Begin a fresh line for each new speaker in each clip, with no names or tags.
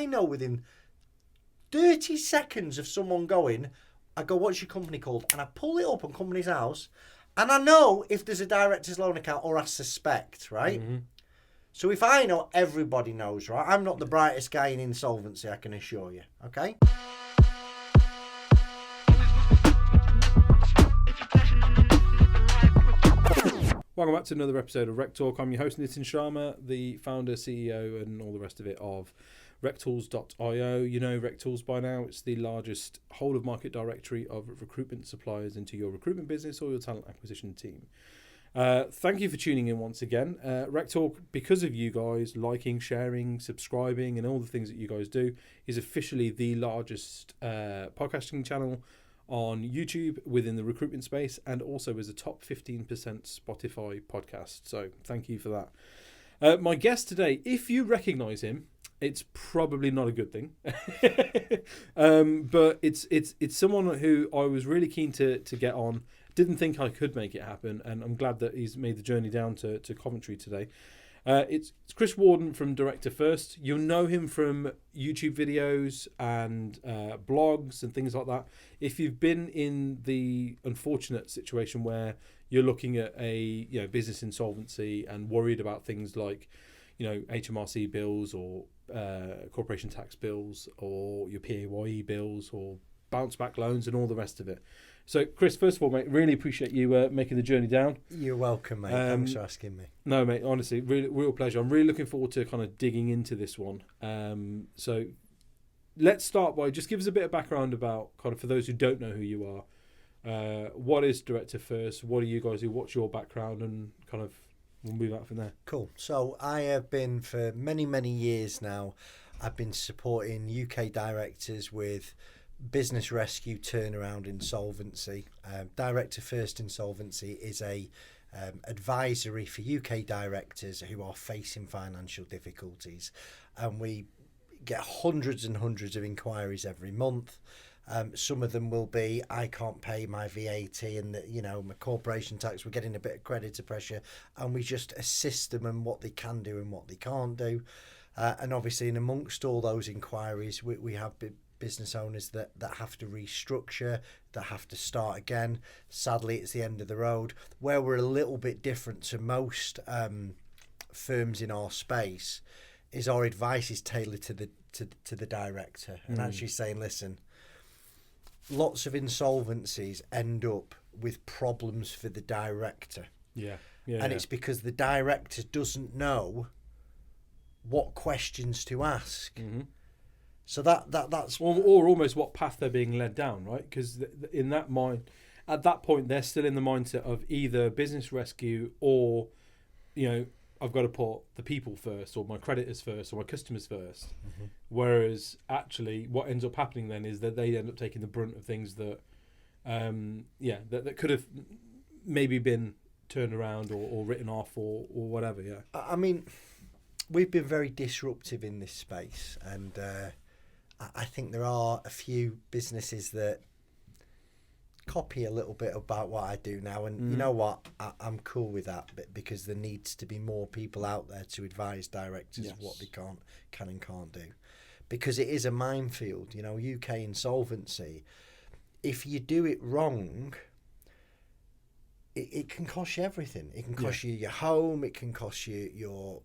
I know within 30 seconds of someone going, I go, what's your company called? And I pull it up on Company's House, and I know if there's a director's loan account, or I suspect, right?
Mm-hmm.
So if I know, everybody knows, right? I'm not the brightest guy in insolvency, I can assure you, okay?
Welcome back to another episode of RecTalk. I'm your host, Nitin Sharma, the founder, CEO, and all the rest of it of RecTools.io. You know RecTools by now. It's the largest whole-of-market directory of recruitment suppliers into your recruitment business or your talent acquisition team. Thank you for tuning in once again. RecTalk, because of you guys liking, sharing, subscribing, and all the things that you guys do, is officially the largest podcasting channel on YouTube within the recruitment space, and also is a top 15% Spotify podcast. So thank you for that. My guest today, if you recognise him, it's probably not a good thing, but it's someone who I was really keen to get on. Didn't think I could make it happen, and I'm glad that he's made the journey down to Coventry today. It's Chris Worden from Director First. You'll know him from YouTube videos and blogs and things like that. If you've been in the unfortunate situation where you're looking at a business insolvency and worried about things like HMRC bills or corporation tax bills or your PAYE bills or bounce back loans and all the rest of it. So, Chris, first of all, mate, really appreciate you making the journey down.
You're welcome, mate. Thanks for asking me.
No, mate, honestly, real pleasure. I'm really looking forward to kind of digging into this one. So let's start by just give us a bit of background about kind of, for those who don't know who you are, what is Director First? What do you guys do? What's your background? And kind of we'll move out from there.
Cool. So I have been for many, many years now, I've been supporting UK directors with business rescue, turnaround, insolvency. Director First Insolvency is a advisory for UK directors who are facing financial difficulties, and we get hundreds and hundreds of inquiries every month. Some of them will be, I can't pay my VAT and my corporation tax. We're getting a bit of creditor pressure, and we just assist them in what they can do and what they can't do. And obviously, in amongst all those inquiries, we have business owners that have to restructure, that have to start again. Sadly, it's the end of the road. Where we're a little bit different to most firms in our space is our advice is tailored to the director, and actually saying, listen, lots of insolvencies end up with problems for the director. And it's because the director doesn't know what questions to ask.
Mm-hmm.
So that's
or almost what path they're being led down, right? Because in that mind, at that point, they're still in the mindset of either business rescue or, I've got to put the people first, or my creditors first, or my customers first.
Mm-hmm.
Whereas actually, what ends up happening then is that they end up taking the brunt of things that, that could have maybe been turned around or written off or whatever. Yeah.
I mean, we've been very disruptive in this space, and I think there are a few businesses that copy a little bit about what I do now, and you know what, I'm cool with that, because there needs to be more people out there to advise directors of what they can and can't do, because it is a minefield. UK insolvency, if you do it wrong, it can cost you everything. It can cost you your home. It can cost you your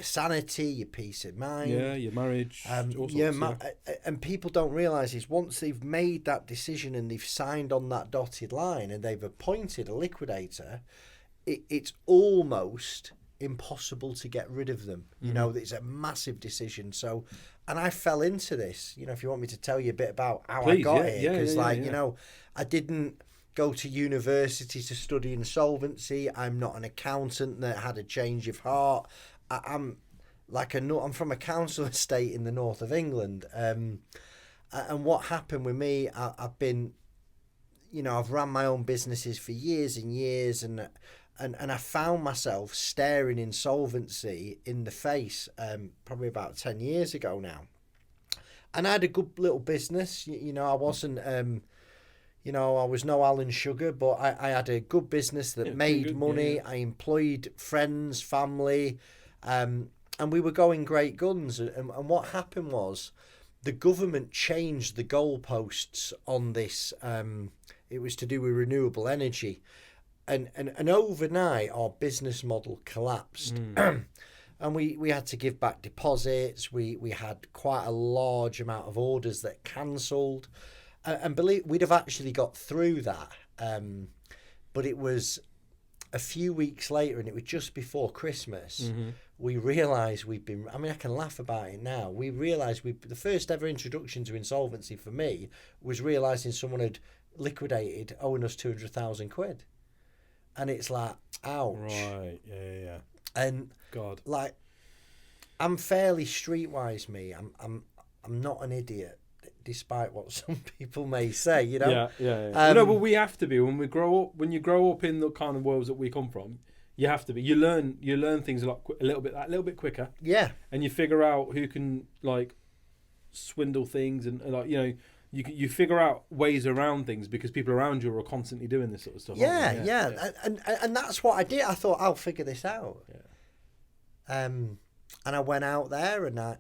sanity, your peace of mind.
Yeah, your marriage. All sorts,
and people don't realise is once they've made that decision and they've signed on that dotted line and they've appointed a liquidator, it's almost impossible to get rid of them. It's a massive decision. So, and I fell into this. If you want me to tell you a bit about how I got here, because I didn't go to university to study insolvency. I'm not an accountant that had a change of heart. I'm from a council estate in the north of England. And what happened with me, I've been, I've run my own businesses for years and years, and I found myself staring insolvency in the face probably about 10 years ago now. And I had a good little business. I wasn't I was no Alan Sugar, but I had a good business that made money. Yeah. I employed friends, family, and we were going great guns. And what happened was the government changed the goalposts on this. It was to do with renewable energy. And overnight, our business model collapsed. And we had to give back deposits. We had quite a large amount of orders that cancelled. And we'd have actually got through that. But it was a few weeks later, and it was just before Christmas, we realised I can laugh about it now. We realised the first ever introduction to insolvency for me was realising someone had liquidated owing us 200,000 quid. And it's like, ouch.
Right, yeah.
And
God,
like, I'm fairly streetwise, me. I'm not an idiot, despite what some people may say. You know.
Yeah. No, but we have to be when we grow up. When you grow up in the kind of worlds that we come from, you have to be. You learn things a little bit quicker.
Yeah.
And you figure out who can like swindle things and like you figure out ways around things because people around you are constantly doing this sort of stuff.
Yeah. And that's what I did. I thought I'll figure this out.
Yeah.
And I went out there and I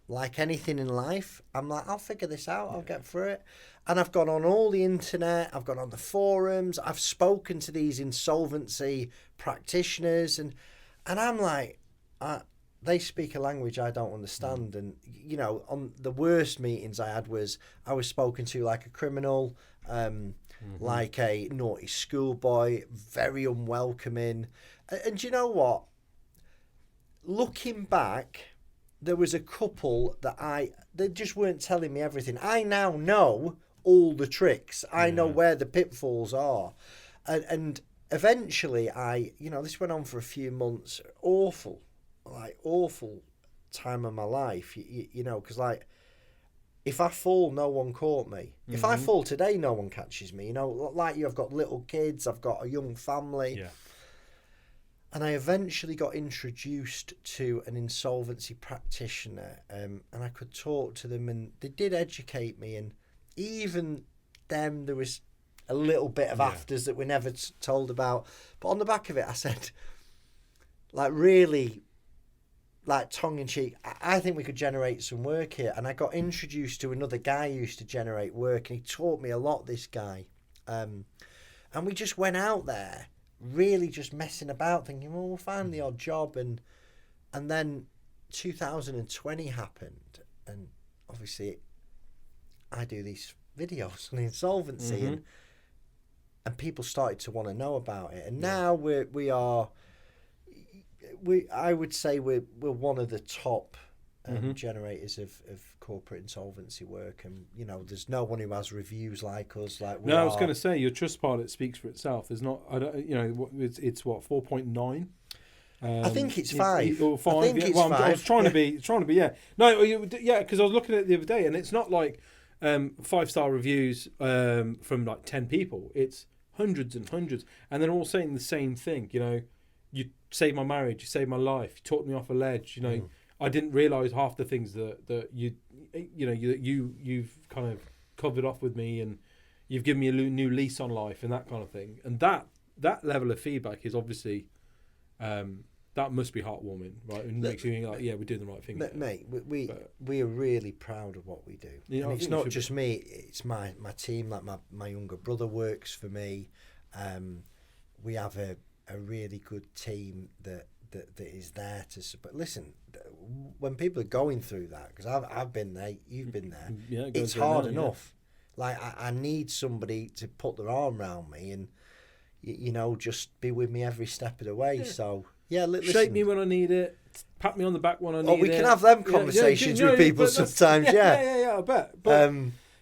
like anything in life, I'm like, I'll figure this out. I'll get through it. And I've gone on all the internet. I've gone on the forums. I've spoken to these insolvency practitioners, and I'm like, they speak a language I don't understand. And on the worst meetings I had I was spoken to like a criminal, like a naughty schoolboy, very unwelcoming. And you know what? Looking back, there was a couple that they just weren't telling me everything. I now know all the tricks. I know where the pitfalls are. And eventually this went on for a few months. Awful time of my life, because like, if I fall, no one caught me. If I fall today, no one catches me. Like you, I've got little kids, I've got a young family.
Yeah.
And I eventually got introduced to an insolvency practitioner, and I could talk to them, and they did educate me. And even them, there was a little bit of afters that we never told about. But on the back of it, I said, like, really, like, tongue-in-cheek, I think we could generate some work here. And I got introduced to another guy who used to generate work, and he taught me a lot, this guy. And we just went out there, really just messing about, thinking, well, we'll find the odd job. And then 2020 happened, and obviously I do these videos on insolvency, and people started to want to know about it. And now I would say we're one of the top generators of corporate insolvency work, and there's no one who has reviews like us. Like we
I was going to say your Trustpilot speaks for itself. There's not, it's what 4.9.
I think it's 5.
Or 5.
I think it's 5.
I was trying to be, because I was looking at it the other day, and it's not like 5-star reviews from like 10 people. It's hundreds and hundreds, and they're all saying the same thing. You saved my marriage, you saved my life, you talked me off a ledge. I didn't realise half the things that you've kind of covered off with me, and you've given me a new lease on life and that kind of thing. And that level of feedback is obviously that must be heartwarming, right? And makes you think like, we're doing the right thing.
Mate, we are really proud of what we do. And it's not just me; it's my team. Like my younger brother works for me. We have a really good team that is there to support. Listen, when people are going through that, because I've been there, you've been there, it's hard enough. Like I need somebody to put their arm around me and just be with me every step of the way. So listen,
shake me when I need it, pat me on the back when I need it.
We can have them conversations with people sometimes.
I bet. But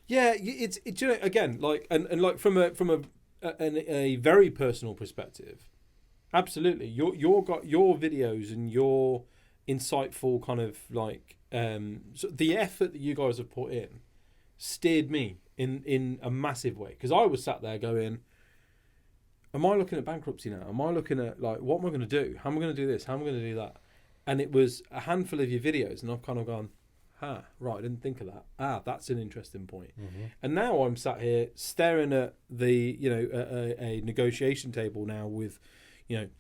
it's again, like and like from a very personal perspective. Absolutely, your videos and your insightful kind of like so the effort that you guys have put in steered me in a massive way, because I was sat there going, am I looking at bankruptcy now? Am I looking at like, what am I going to do? How am I going to do this? How am I going to do that? And it was a handful of your videos, and I've kind of gone, right, I didn't think of that. That's an interesting point. And now I'm sat here staring at the a negotiation table now with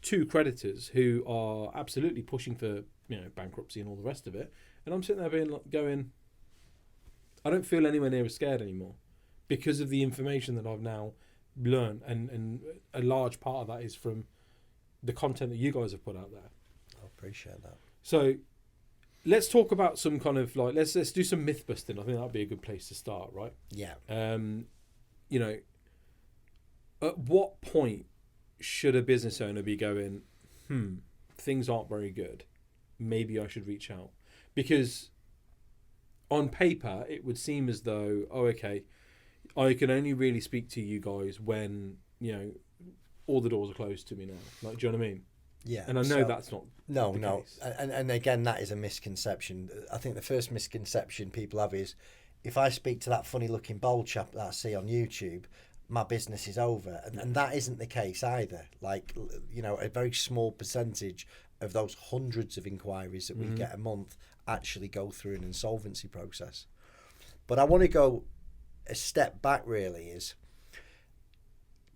2 creditors who are absolutely pushing for bankruptcy and all the rest of it. And I'm sitting there going, I don't feel anywhere near as scared anymore because of the information that I've now learned. And a large part of that is from the content that you guys have put out there.
I appreciate that. So
let's talk about some kind of let's do some myth busting. I think that'd be a good place to start, right?
Yeah.
At what point should a business owner be going, things aren't very good, maybe I should reach out? Because on paper, it would seem as though, I can only really speak to you guys when, all the doors are closed to me now. Do you know what I mean?
Yeah.
And I know that's not
the
case.
And again, that is a misconception. I think the first misconception people have is, if I speak to that funny looking bold chap that I see on YouTube, my business is over. And that isn't the case either. A very small percentage of those hundreds of inquiries that we get a month actually go through an insolvency process. But I want to go a step back, really, is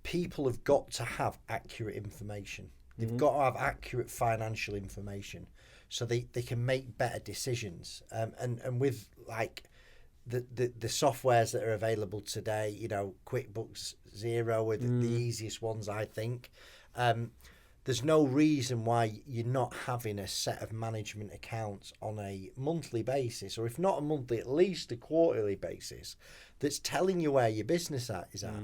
people have got to have accurate information. They've got to have accurate financial information so they can make better decisions. And with the softwares that are available today, QuickBooks Zero are the easiest ones, I think. There's no reason why you're not having a set of management accounts on a monthly basis, or if not a monthly, at least a quarterly basis, that's telling you where your business is at.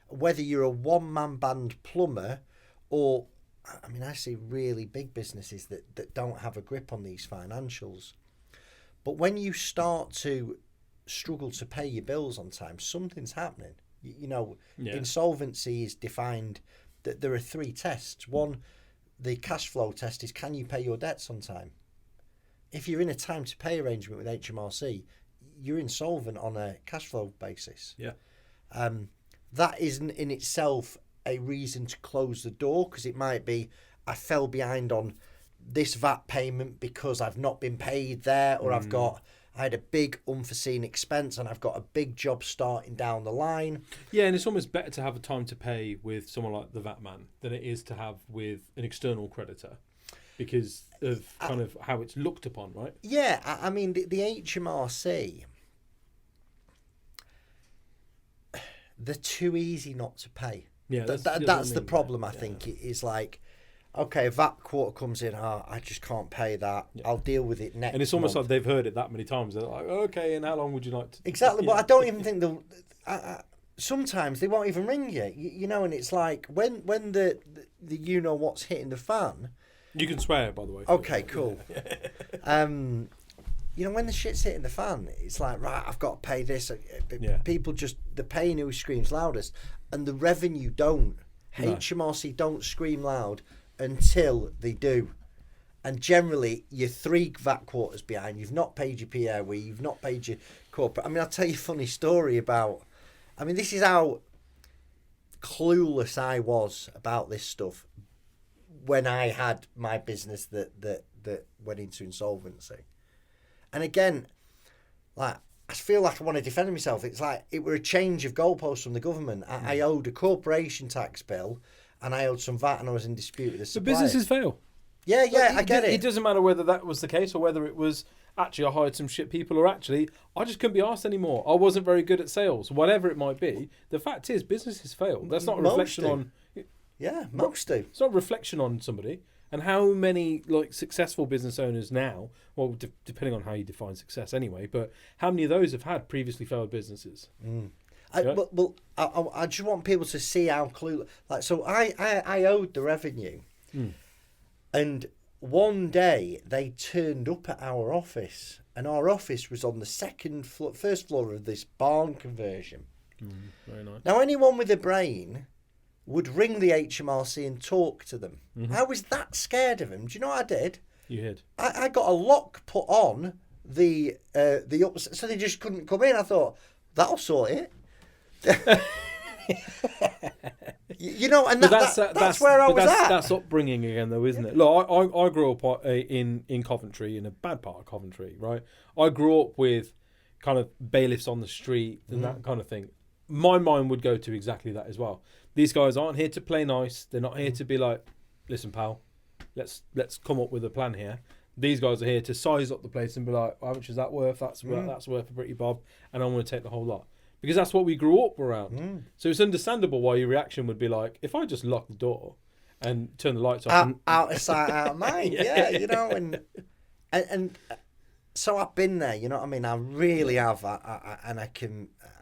Whether you're a one-man band plumber or, I see really big businesses that don't have a grip on these financials. But when you start to struggle to pay your bills on time, something's happening. Insolvency is defined that there are 3 tests. One, the cash flow test is, can you pay your debts on time? If you're in a time to pay arrangement with HMRC, you're insolvent on a cash flow basis.
Yeah.
That isn't in itself a reason to close the door, because it might be, I fell behind on this VAT payment because I've not been paid there, or I had a big unforeseen expense and I've got a big job starting down the line.
Yeah, and it's almost better to have a time to pay with someone like the VAT man than it is to have with an external creditor, because of kind of how it's looked upon, right?
Yeah, the HMRC, they're too easy not to pay.
Yeah,
that's the problem, I think. It is okay, VAT quarter comes in, I just can't pay that. Yeah. I'll deal with it next.
And it's almost
month.
like they've heard it that many times. They're like, okay, and how long would you like to...
Exactly, but I don't even think they'll... sometimes they won't even ring you, and it's like, when the what's hitting the fan...
You can swear, by the way.
Okay, cool. When the shit's hitting the fan, it's like, right, I've got to pay this. People just, the paying who screams loudest, and the revenue don't. No. HMRC don't scream loud until they do. And generally, you're 3 VAT quarters behind. You've not paid your POE. You've not paid your corporate. I'll tell you a funny story about... this is how clueless I was about this stuff when I had my business that went into insolvency. And again, I feel like I want to defend myself. It's like it were a change of goalposts from the government. I owed a corporation tax bill, and I owed some VAT, and I was in dispute with the supplier.
The businesses fail.
Yeah, I get it.
It doesn't matter whether that was the case or whether it was actually I hired some shit people, or actually I just couldn't be asked anymore. I wasn't very good at sales, whatever it might be. The fact is, businesses fail. That's not a reflection on...
Yeah, most do.
It's not a reflection on somebody. And how many successful business owners now, well, depending on how you define success anyway, but how many of those have had previously failed businesses?
I just want people to see how clueless... So I owed the revenue. And one day they turned up at our office, and our office was on the first floor of this barn conversion.
Very nice.
Now, anyone with a brain would ring the HMRC and talk to them. I was that scared of them. Do you know what I did?
You did.
I got a lock put on the so they just couldn't come in. I thought, that'll sort it. And that's where I was at.
That's upbringing again, though, isn't it? Look, I grew up in Coventry, in a bad part of Coventry, right? I grew up with kind of bailiffs on the street and that kind of thing. My mind would go to exactly that as well. These guys aren't here to play nice. They're not here to be like, listen, pal, let's come up with a plan here. These guys are here to size up the place and be like, how much is that worth? That's worth a pretty bob, and I want to take the whole lot. Because that's what we grew up around. So it's understandable why your reaction would be like, if I just lock the door and turn the lights off.
Out of sight, out of mind. Yeah, you know, and so I've been there, you know what I mean? I really have. And I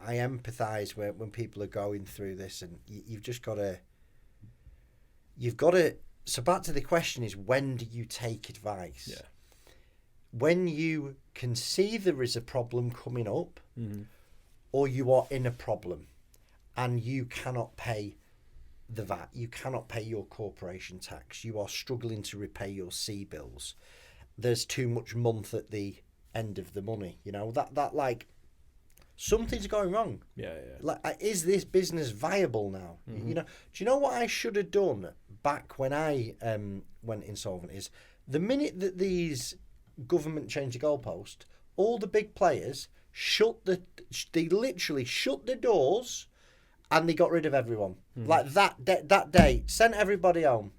empathise when people are going through this, and you've just got to, so back to the question is, when do you take advice?
Yeah.
When you can see there is a problem coming up, or you are in a problem and you cannot pay the VAT, you cannot pay your corporation tax, you are struggling to repay your C bills, there's too much month at the end of the money, you know, that like something's going wrong.
Yeah.
Like, is this business viable now? You know, do you know what I should have done back when I went insolvent is the minute that these government changed the goalpost, all the big players they literally shut the doors and they got rid of everyone. Like that day, sent everybody home.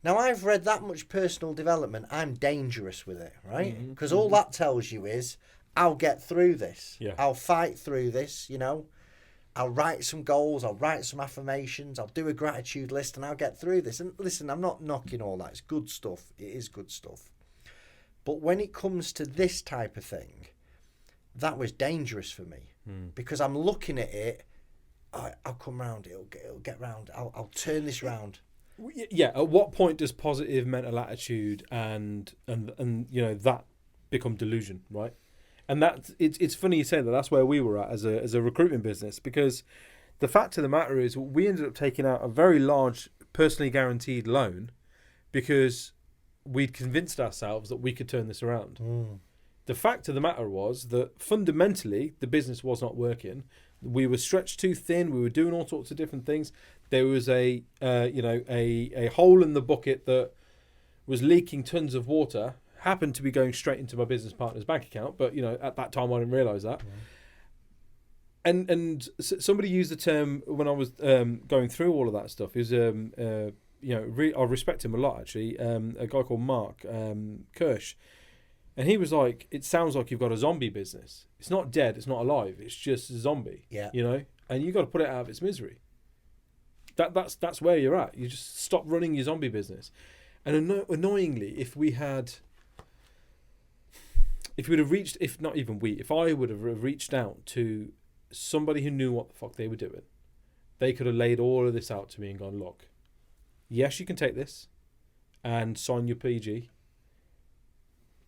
Now, I've read that much personal development, I'm dangerous with it, right? Because all that tells you is, I'll get through this.
Yeah.
I'll fight through this, you know. I'll write some goals, I'll write some affirmations, I'll do a gratitude list, and I'll get through this. And listen, I'm not knocking all that. It's good stuff. It is good stuff. But when it comes to this type of thing, that was dangerous for me. Because I'm looking at it, I'll come round, it'll get round, I'll turn this round.
Yeah, at what point does positive mental attitude and you know, that become delusion, right? And that it's funny you say that. That's where we were at as a recruitment business, because the fact of the matter is we ended up taking out a very large personally guaranteed loan because we'd convinced ourselves that we could turn this around. The fact of the matter was that fundamentally the business was not working. We were stretched too thin. We were doing all sorts of different things. There was a hole in the bucket that was leaking tons of water. Happened to be going straight into my business partner's bank account, but you know, at that time I didn't realise that. And somebody used the term when I was going through all of that stuff. Is you know, I respect him a lot actually. A guy called Mark Kirsch, and he was like, "It sounds like you've got a zombie business. It's not dead. It's not alive. It's just a zombie.
Yeah,
you know, and you got to put it out of its misery. That's where you're at. You just stop running your zombie business." And annoyingly, if I would have reached out to somebody who knew what the fuck they were doing, they could have laid all of this out to me and gone, look, yes, you can take this and sign your PG,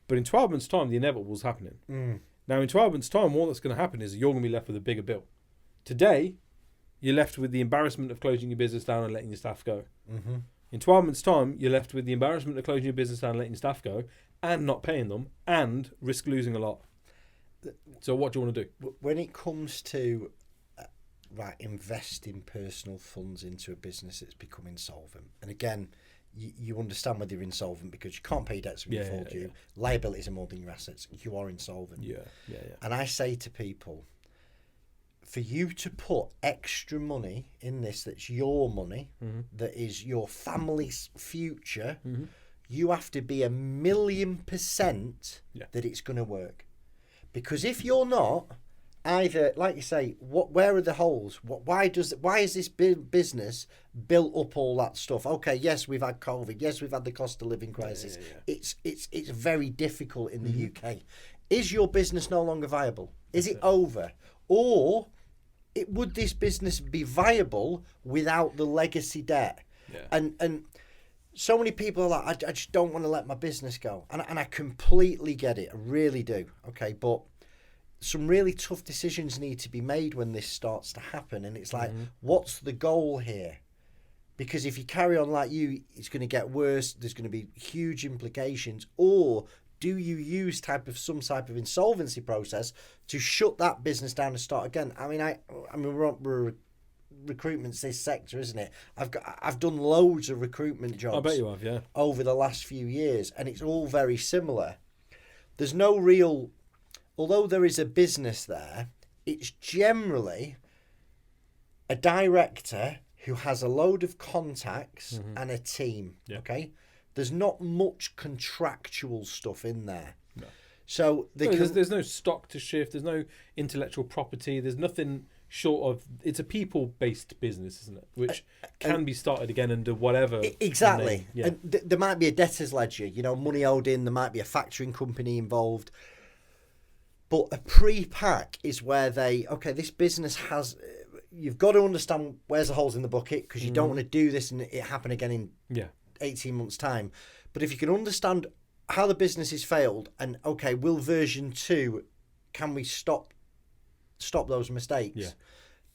but in 12 months' time, the inevitable is happening. Now, in 12 months' time, all that's going to happen is you're going to be left with a bigger bill. Today, you're left with the embarrassment of closing your business down and letting your staff go. In 12 months' time, you're left with the embarrassment of closing your business down and letting your staff go, and not paying them, and risk losing a lot. So what do you want to do?
When it comes to investing personal funds into a business that's become insolvent, and again, you understand whether you're insolvent because you can't pay debts when you fall due. Liabilities are more than your assets. You are insolvent.
Yeah.
And I say to people, for you to put extra money in this, that's your money, that is your family's future, you have to be 1,000,000% that it's going to work. Because if you're not, either, like you say, where are the holes? Why is this business built up all that stuff? Okay, yes, we've had COVID. Yes, we've had the cost of living crisis. It's very difficult in the UK. Is your business no longer viable? Is it over? Or would this business be viable without the legacy debt? And so many people are like, I just don't want to let my business go. And I completely get it. I really do. Okay, but some really tough decisions need to be made when this starts to happen. And it's like, what's the goal here? Because if you carry on like it's going to get worse. There's going to be huge implications. Or do you use some type of insolvency process to shut that business down and start again? I mean, we're recruitment's this sector, isn't it? I've done loads of recruitment jobs.
I bet you have, yeah.
Over the last few years, and it's all very similar. There's no real, although there is a business there, it's generally a director who has a load of contacts and a team. Okay, There's not much contractual stuff in there.
No.
So
there's no stock to shift. There's no intellectual property. There's nothing short of... It's a people-based business, isn't it? Which can be started again under whatever...
Exactly.
Yeah.
And there might be a debtor's ledger, money owed in. There might be a factoring company involved. But a pre-pack is where this business has... You've got to understand where's the holes in the bucket, because you don't want to do this and it happen again in 18 months' time. But if you can understand how the business has failed and, will version 2, can we stop those mistakes,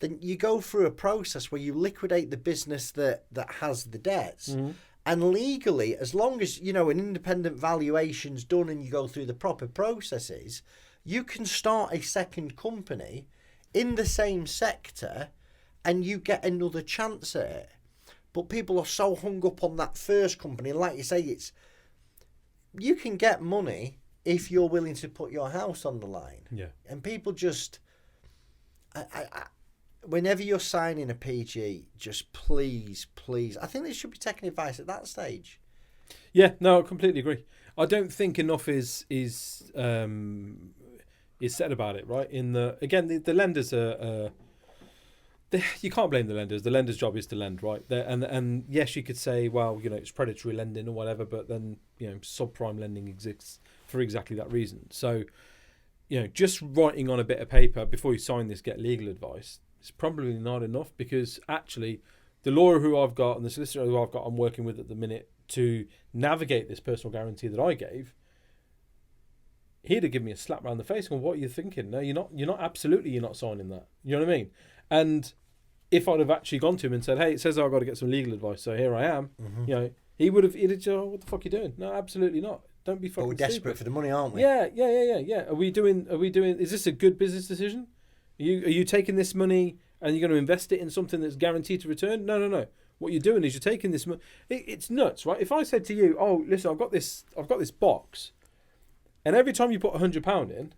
then you go through a process where you liquidate the business that has the debts. And legally, as long as, an independent valuation's done and you go through the proper processes, you can start a second company in the same sector and you get another chance at it. But people are so hung up on that first company. And like you say, you can get money if you're willing to put your house on the line.
Yeah.
And people just... whenever you're signing a PG, just please, I think they should be taking advice at that stage.
Yeah, no, I completely agree. I don't think enough is said about it, right? The lenders are... you can't blame the lenders. The lender's job is to lend, right? And yes, you could say, well, it's predatory lending or whatever, but then, subprime lending exists for exactly that reason. So, just writing on a bit of paper before you sign this, get legal advice, is probably not enough, because actually the lawyer who I've got and the solicitor who I've got I'm working with at the minute to navigate this personal guarantee that I gave, he'd have given me a slap around the face and, what are you thinking? No, you're not signing that. You know what I mean? And if I'd have actually gone to him and said, hey, it says I've got to get some legal advice, so here I am, he'd have said, oh, what the fuck are you doing? No, absolutely not. Don't be fucking
But we're desperate
stupid
for the money, aren't we?
Yeah. Are we doing, is this a good business decision? Are you taking this money and you're going to invest it in something that's guaranteed to return? No. What you're doing is you're taking this money. It's nuts, right? If I said to you, oh, listen, I've got this box, and every time you put £100 in,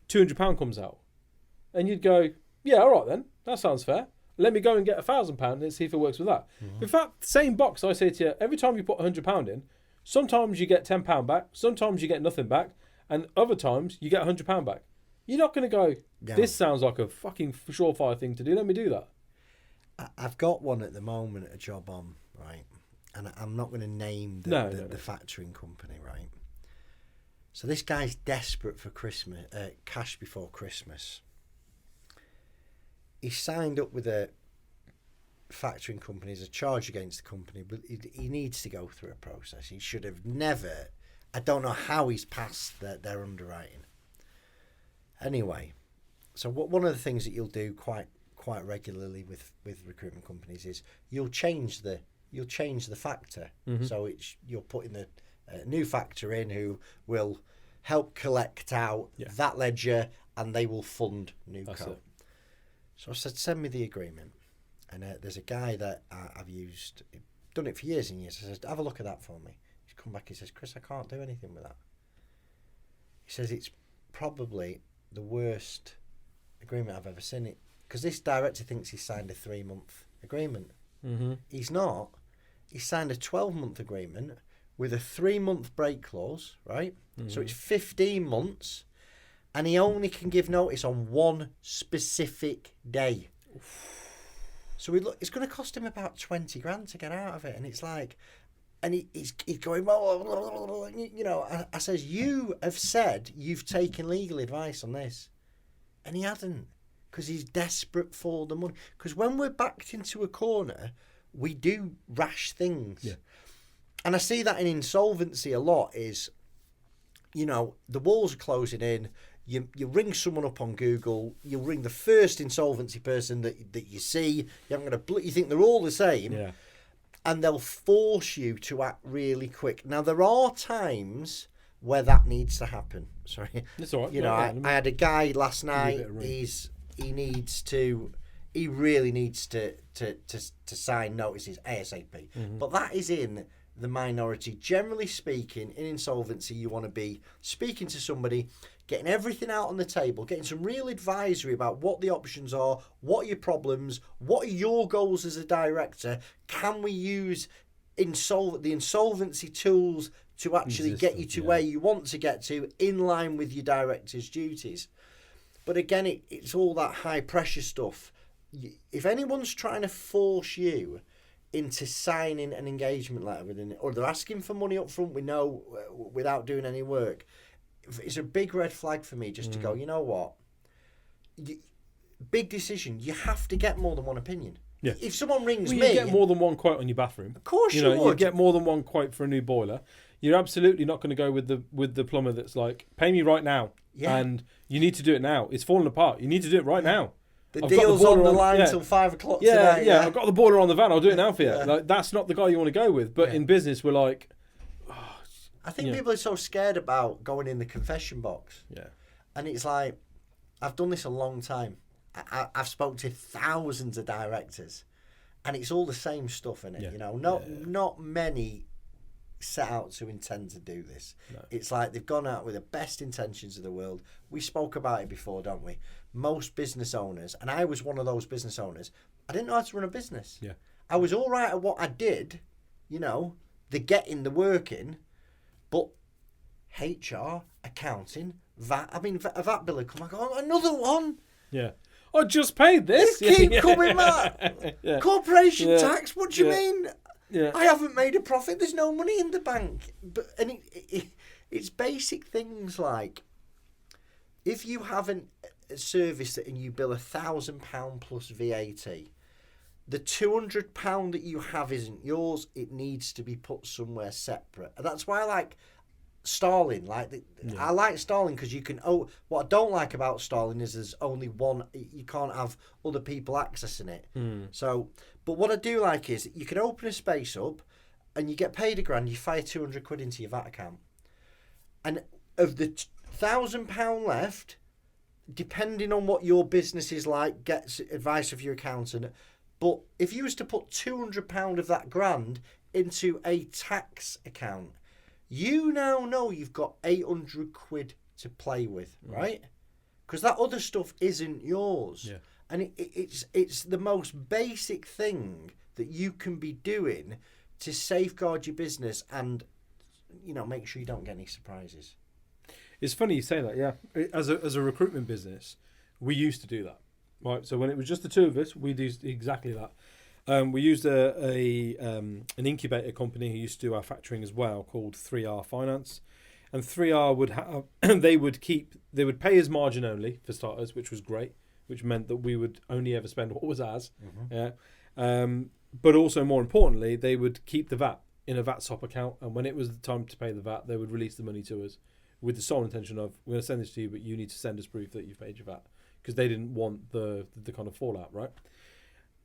£200 comes out. And you'd go, yeah, all right then, that sounds fair. Let me go and get £1,000 and see if it works with that. In fact, same box, I say to you, every time you put £100 in, sometimes you get £10 back, sometimes you get nothing back, and other times you get £100 back. You're not going to go, this sounds like a fucking surefire thing to do, let me do that.
I've got one at the moment, a job on, right? And I'm not going to name the factoring company, right? So this guy's desperate for Christmas, cash before Christmas. He signed up with a factoring company as a charge against the company, but he needs to go through a process. He should have never... I don't know how he's passed their underwriting. Anyway, so one of the things that you'll do quite regularly with recruitment companies is you'll change the factor. So you're putting the new factor in who will help collect out that ledger, and they will fund Newco. So I said, send me the agreement. And there's a guy that I've used, done it for years and years. I said, have a look at that for me. He's come back, he says, Chris, I can't do anything with that. He says, it's probably the worst agreement I've ever seen it. Because this director thinks he signed a 3-month agreement. He's not. He signed a 12-month agreement with a 3-month break clause, right? So it's 15 months. And he only can give notice on one specific day. So it's going to cost him about 20 grand to get out of it. And it's like, and he's going, well, I says, you have said you've taken legal advice on this. And he hadn't, because he's desperate for the money. Because when we're backed into a corner, we do rash things. Yeah. And I see that in insolvency a lot is, the walls are closing in. You ring someone up on Google. You ring the first insolvency person that you see. You think they're all the same, and they'll force you to act really quick. Now there are times where that needs to happen. Sorry,
that's all right.
I had a guy last night. He really needs to sign notices ASAP. But that is in the minority. Generally speaking, in insolvency, you want to be speaking to somebody, getting everything out on the table, getting some real advisory about what the options are, what are your problems, what are your goals as a director, can we use the insolvency tools to actually get you to where you want to get to in line with your director's duties. But again, it's all that high pressure stuff. If anyone's trying to force you into signing an engagement letter within it, or they're asking for money up front without doing any work, it's a big red flag for me just to go, you know what? Big decision. You have to get more than one opinion. Yeah. If someone rings me...
You get more than one quote on your bathroom.
Of course you would.
You get more than one quote for a new boiler. You're absolutely not going to go with the plumber that's like, pay me right now. Yeah. And you need to do it now. It's falling apart. You need to do it right now.
The deal's on the line till 5 o'clock tonight.
Yeah, I've got the boiler on the van. I'll do it now for you. Yeah. Like, that's not the guy you want to go with. But in business, we're like...
I think people are so scared about going in the confession box.
Yeah. And
it's like, I've done this a long time. I've spoken to thousands of directors. And it's all the same stuff in it. Yeah. Not many set out to intend to do this. No. It's like they've gone out with the best intentions of the world. We spoke about it before, don't we? Most business owners, and I was one of those business owners, I didn't know how to run a business.
Yeah.
I was all right at what I did, the getting, the working, but HR, accounting, VAT, a VAT bill would come, I go, oh, another one.
Yeah. I just paid this.
You keep coming back. Yeah. Corporation tax, what do you mean? Yeah. I haven't made a profit. There's no money in the bank. And it's basic things like, if you have a service and you bill £1,000 plus VAT, the £200 that you have isn't yours. It needs to be put somewhere separate. And that's why I like Starling. I like Starling because you can. What I don't like about Starling is there's only one. You can't have other people accessing it. So, but what I do like is you can open a space up, and you get paid £1,000. You fire £200 into your VAT account, and of the £1,000 left, depending on what your business is like, gets advice of your accountant. But if you was to put £200 of that £1,000 into a tax account, you now know you've got £800 to play with, right? Because that other stuff isn't yours.
Yeah.
And it's the most basic thing that you can be doing to safeguard your business and, make sure you don't get any surprises.
It's funny you say that, yeah. As a recruitment business, we used to do that, right? So when it was just the two of us, we did exactly that. We used an incubator company who used to do our factoring as well, called 3R Finance, and 3R would have they would pay us margin only for starters, which was great, which meant that we would only ever spend what was ours. But also more importantly, they would keep the VAT in a VAT SOP account, and when it was the time to pay the VAT, they would release the money to us with the sole intention of, we're going to send this to you, but you need to send us proof that you've paid your VAT, because they didn't want the kind of fallout, right?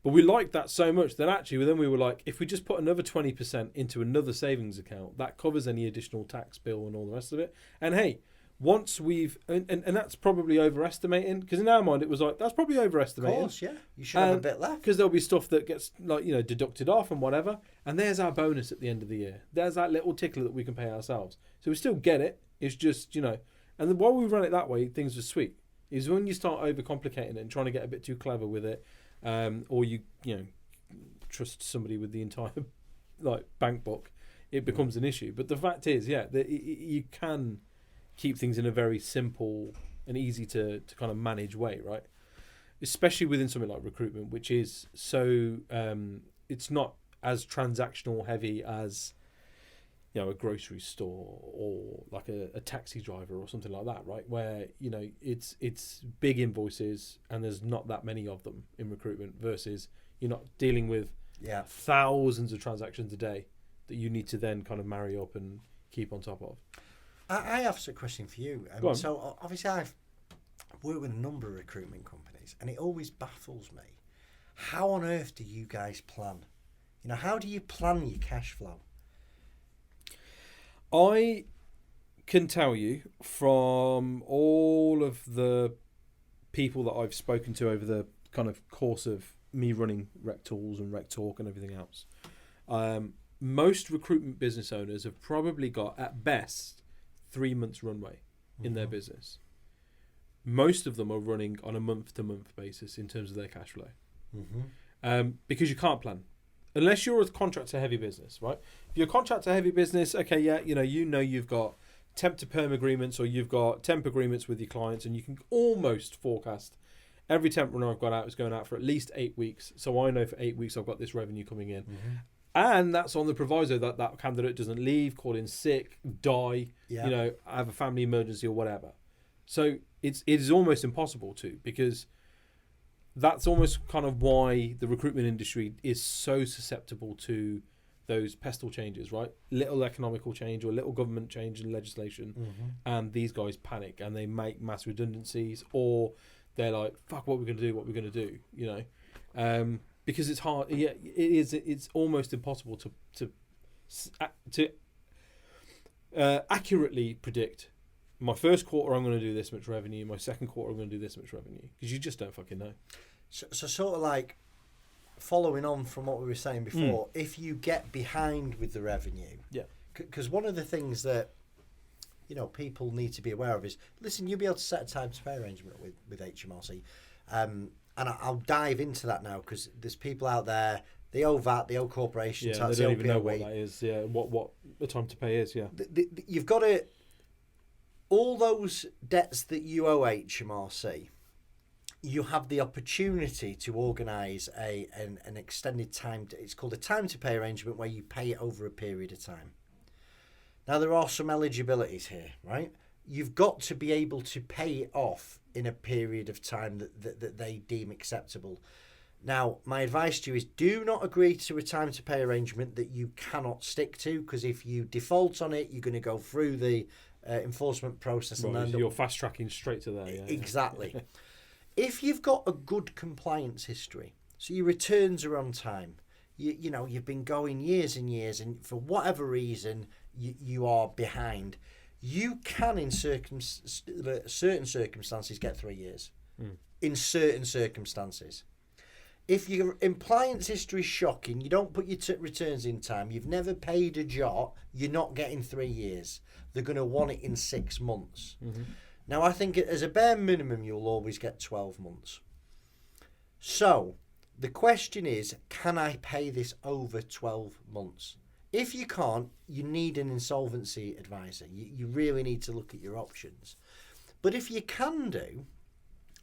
But we liked that so much that actually then we were like, if we just put another 20% into another savings account, that covers any additional tax bill and all the rest of it. And hey, once we've, and that's probably overestimating, because in our mind it was like, that's probably overestimating.
Of course, yeah. You should have a bit left.
Because there'll be stuff that gets deducted off and whatever. And there's our bonus at the end of the year. There's that little tickler that we can pay ourselves. So we still get it. It's just, and then while we run it that way, things are sweet. Is when you start overcomplicating it and trying to get a bit too clever with it, or you trust somebody with the entire bank book, it becomes an issue. But the fact is, you can keep things in a very simple and easy to kind of manage way, right? Especially within something like recruitment, which is so it's not as transactional heavy as a grocery store or like a taxi driver or something like that, right? Where it's big invoices and there's not that many of them in recruitment, versus you're not dealing with thousands of transactions a day that you need to then kind of marry up and keep on top of.
I have a question for you. So obviously I've worked with a number of recruitment companies, and it always baffles me. How on earth do you guys plan? How do you plan your cash flow?
I can tell you from all of the people that I've spoken to over the kind of course of me running RecTools and RecTalk and everything else, most recruitment business owners have probably got, at best, 3 months runway in their business. Most of them are running on a month-to-month basis in terms of their cash flow, because you can't plan. unless you're a contractor-heavy business, right? If you're a contractor-heavy business, okay, yeah, you've got temp to perm agreements or you've got temp agreements with your clients, and you can almost forecast every temp runner I've got out is going out for at least 8 weeks. So I know for 8 weeks I've got this revenue coming in.
Mm-hmm.
And that's on the proviso that that candidate doesn't leave, call in sick, die, have a family emergency or whatever. So it is almost impossible to, because that's almost kind of why the recruitment industry is so susceptible to those pestle changes, right? Little economical change or little government change in legislation, and these guys panic and they make mass redundancies, or they're like, fuck, what are we going to do, because it's hard. Yeah, it's almost impossible to accurately predict. My first quarter, I'm going to do this much revenue. My second quarter, I'm going to do this much revenue, because you just don't fucking know.
So sort of like following on from what we were saying before, if you get behind with the revenue, because one of the things that people need to be aware of is, listen, you'll be able to set a time to pay arrangement with HMRC. And I'll dive into that now, because there's people out there, they owe VAT, they owe corporation tax,
they don't even know
what
that is. Yeah, what the time to pay is. Yeah,
you've got to, all those debts that you owe HMRC, you have the opportunity to organise an extended time. It's called a time to pay arrangement, where you pay it over a period of time. Now there are some eligibilities here, right? You've got to be able to pay it off in a period of time that they deem acceptable. Now, my advice to you is, do not agree to a time to pay arrangement that you cannot stick to, because if you default on it, you're going to go through the enforcement process.
Right,
and
you're fast tracking straight to there. Yeah,
exactly. If you've got a good compliance history, so your returns are on time, you've been going years and years, and for whatever reason you are behind, you can, in certain circumstances, get 3 years. In certain circumstances. If your compliance history is shocking, you don't put your returns in time, you've never paid a jot, you're not getting 3 years. They're going to want it in 6 months. Now, I think as a bare minimum, you'll always get 12 months. So, the question is, can I pay this over 12 months? If you can't, you need an insolvency advisor. You really need to look at your options. But if you can do,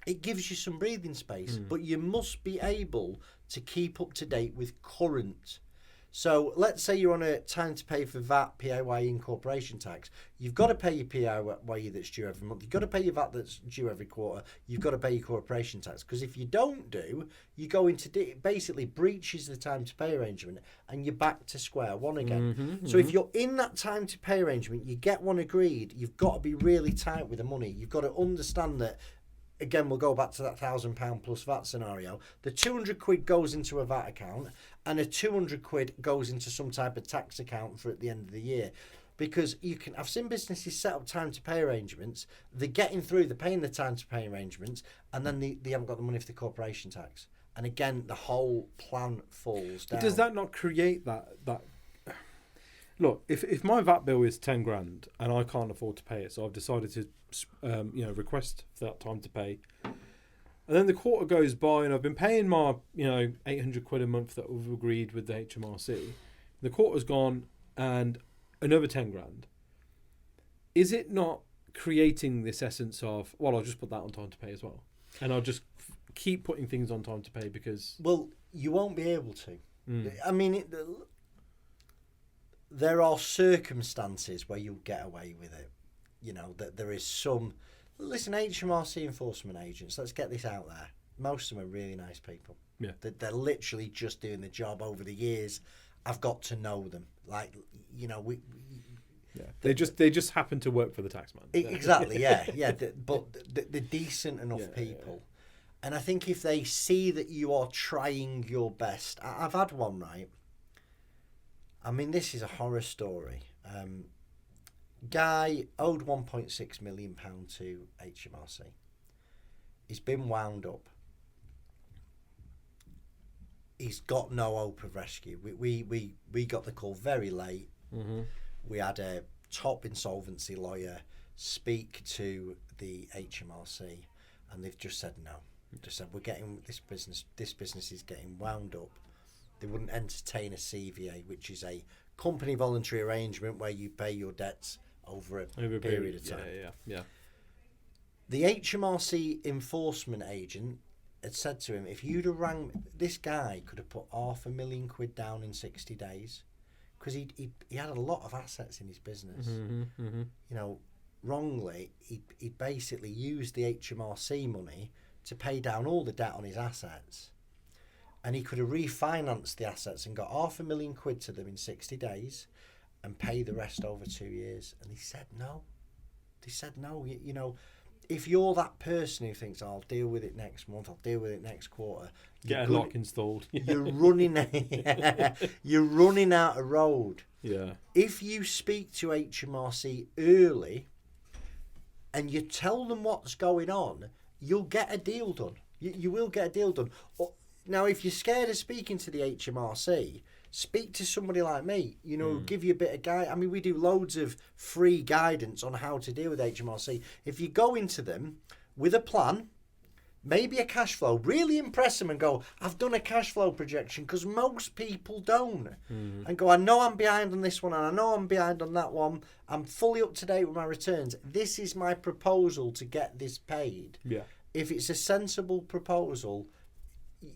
it gives you some breathing space, but you must be able to keep up to date with current. So let's say you're on a time to pay for VAT, PAYE and corporation tax. You've got to pay your PAYE that's due every month. You've got to pay your VAT that's due every quarter. You've got to pay your corporation tax. Because if you don't do, you go into, basically breaches the time to pay arrangement, and you're back to square one again. So if you're in that time to pay arrangement, you get one agreed, you've got to be really tight with the money. You've got to understand that, again, we'll go back to that £1,000 plus VAT scenario. The 200 quid goes into a VAT account, and a 200 quid goes into some type of tax account for at the end of the year. Because I've seen businesses set up time to pay arrangements, they're getting through, they're paying the time to pay arrangements, and then they haven't got the money for the corporation tax. And again, the whole plan falls down.
But does that not create that? Look, if my VAT bill is 10 grand and I can't afford to pay it, so I've decided to request for that time to pay, and then the quarter goes by and I've been paying my 800 quid a month that we've agreed with the HMRC, the quarter's gone and another 10 grand, is it not creating this essence of, well, I'll just put that on time to pay as well, and I'll just keep putting things on time to pay? Because,
well, you won't be able to. I mean, there are circumstances where you'll get away with it. That there is some... Listen, HMRC enforcement agents, let's get this out there. Most of them are really nice people.
Yeah.
They're literally just doing the job over the years. I've got to know them.
They just happen to work for the taxman.
Exactly, yeah. But they're decent enough people. Yeah. And I think if they see that you are trying your best... I've had one, right? I mean, this is a horror story. Guy owed £1.6 million to HMRC. He's been wound up. He's got no hope of rescue. We got the call very late. We had a top insolvency lawyer speak to the HMRC, and they've just said no. Just said, we're getting this business is getting wound up. They wouldn't entertain a CVA, which is a company voluntary arrangement where you pay your debts over a period of time.
Yeah.
The HMRC enforcement agent had said to him, if you'd have rang, this guy could have put £500,000 down in 60 days because he had a lot of assets in his business. You know, wrongly, he'd basically used the HMRC money to pay down all the debt on his assets. And he could have refinanced the assets and got £500,000 to them in 60 days and pay the rest over 2 years. And he said no. They said no. You know, if you're that person who thinks, I'll deal with it next month, I'll deal with it next quarter.
Get a lock installed.
You're running you're running out of road.
Yeah.
If you speak to HMRC early and you tell them what's going on, you'll get a deal done. You will get a deal done. Now, if you're scared of speaking to the HMRC, speak to somebody like me, you know, give you a bit of guide. I mean, we do loads of free guidance on how to deal with HMRC. If you go into them with a plan, maybe a cash flow, really impress them and go, I've done a cash flow projection, because most people don't. And go, I know I'm behind on this one and I know I'm behind on that one. I'm fully up to date with my returns. This is my proposal to get this paid.
Yeah.
If it's a sensible proposal,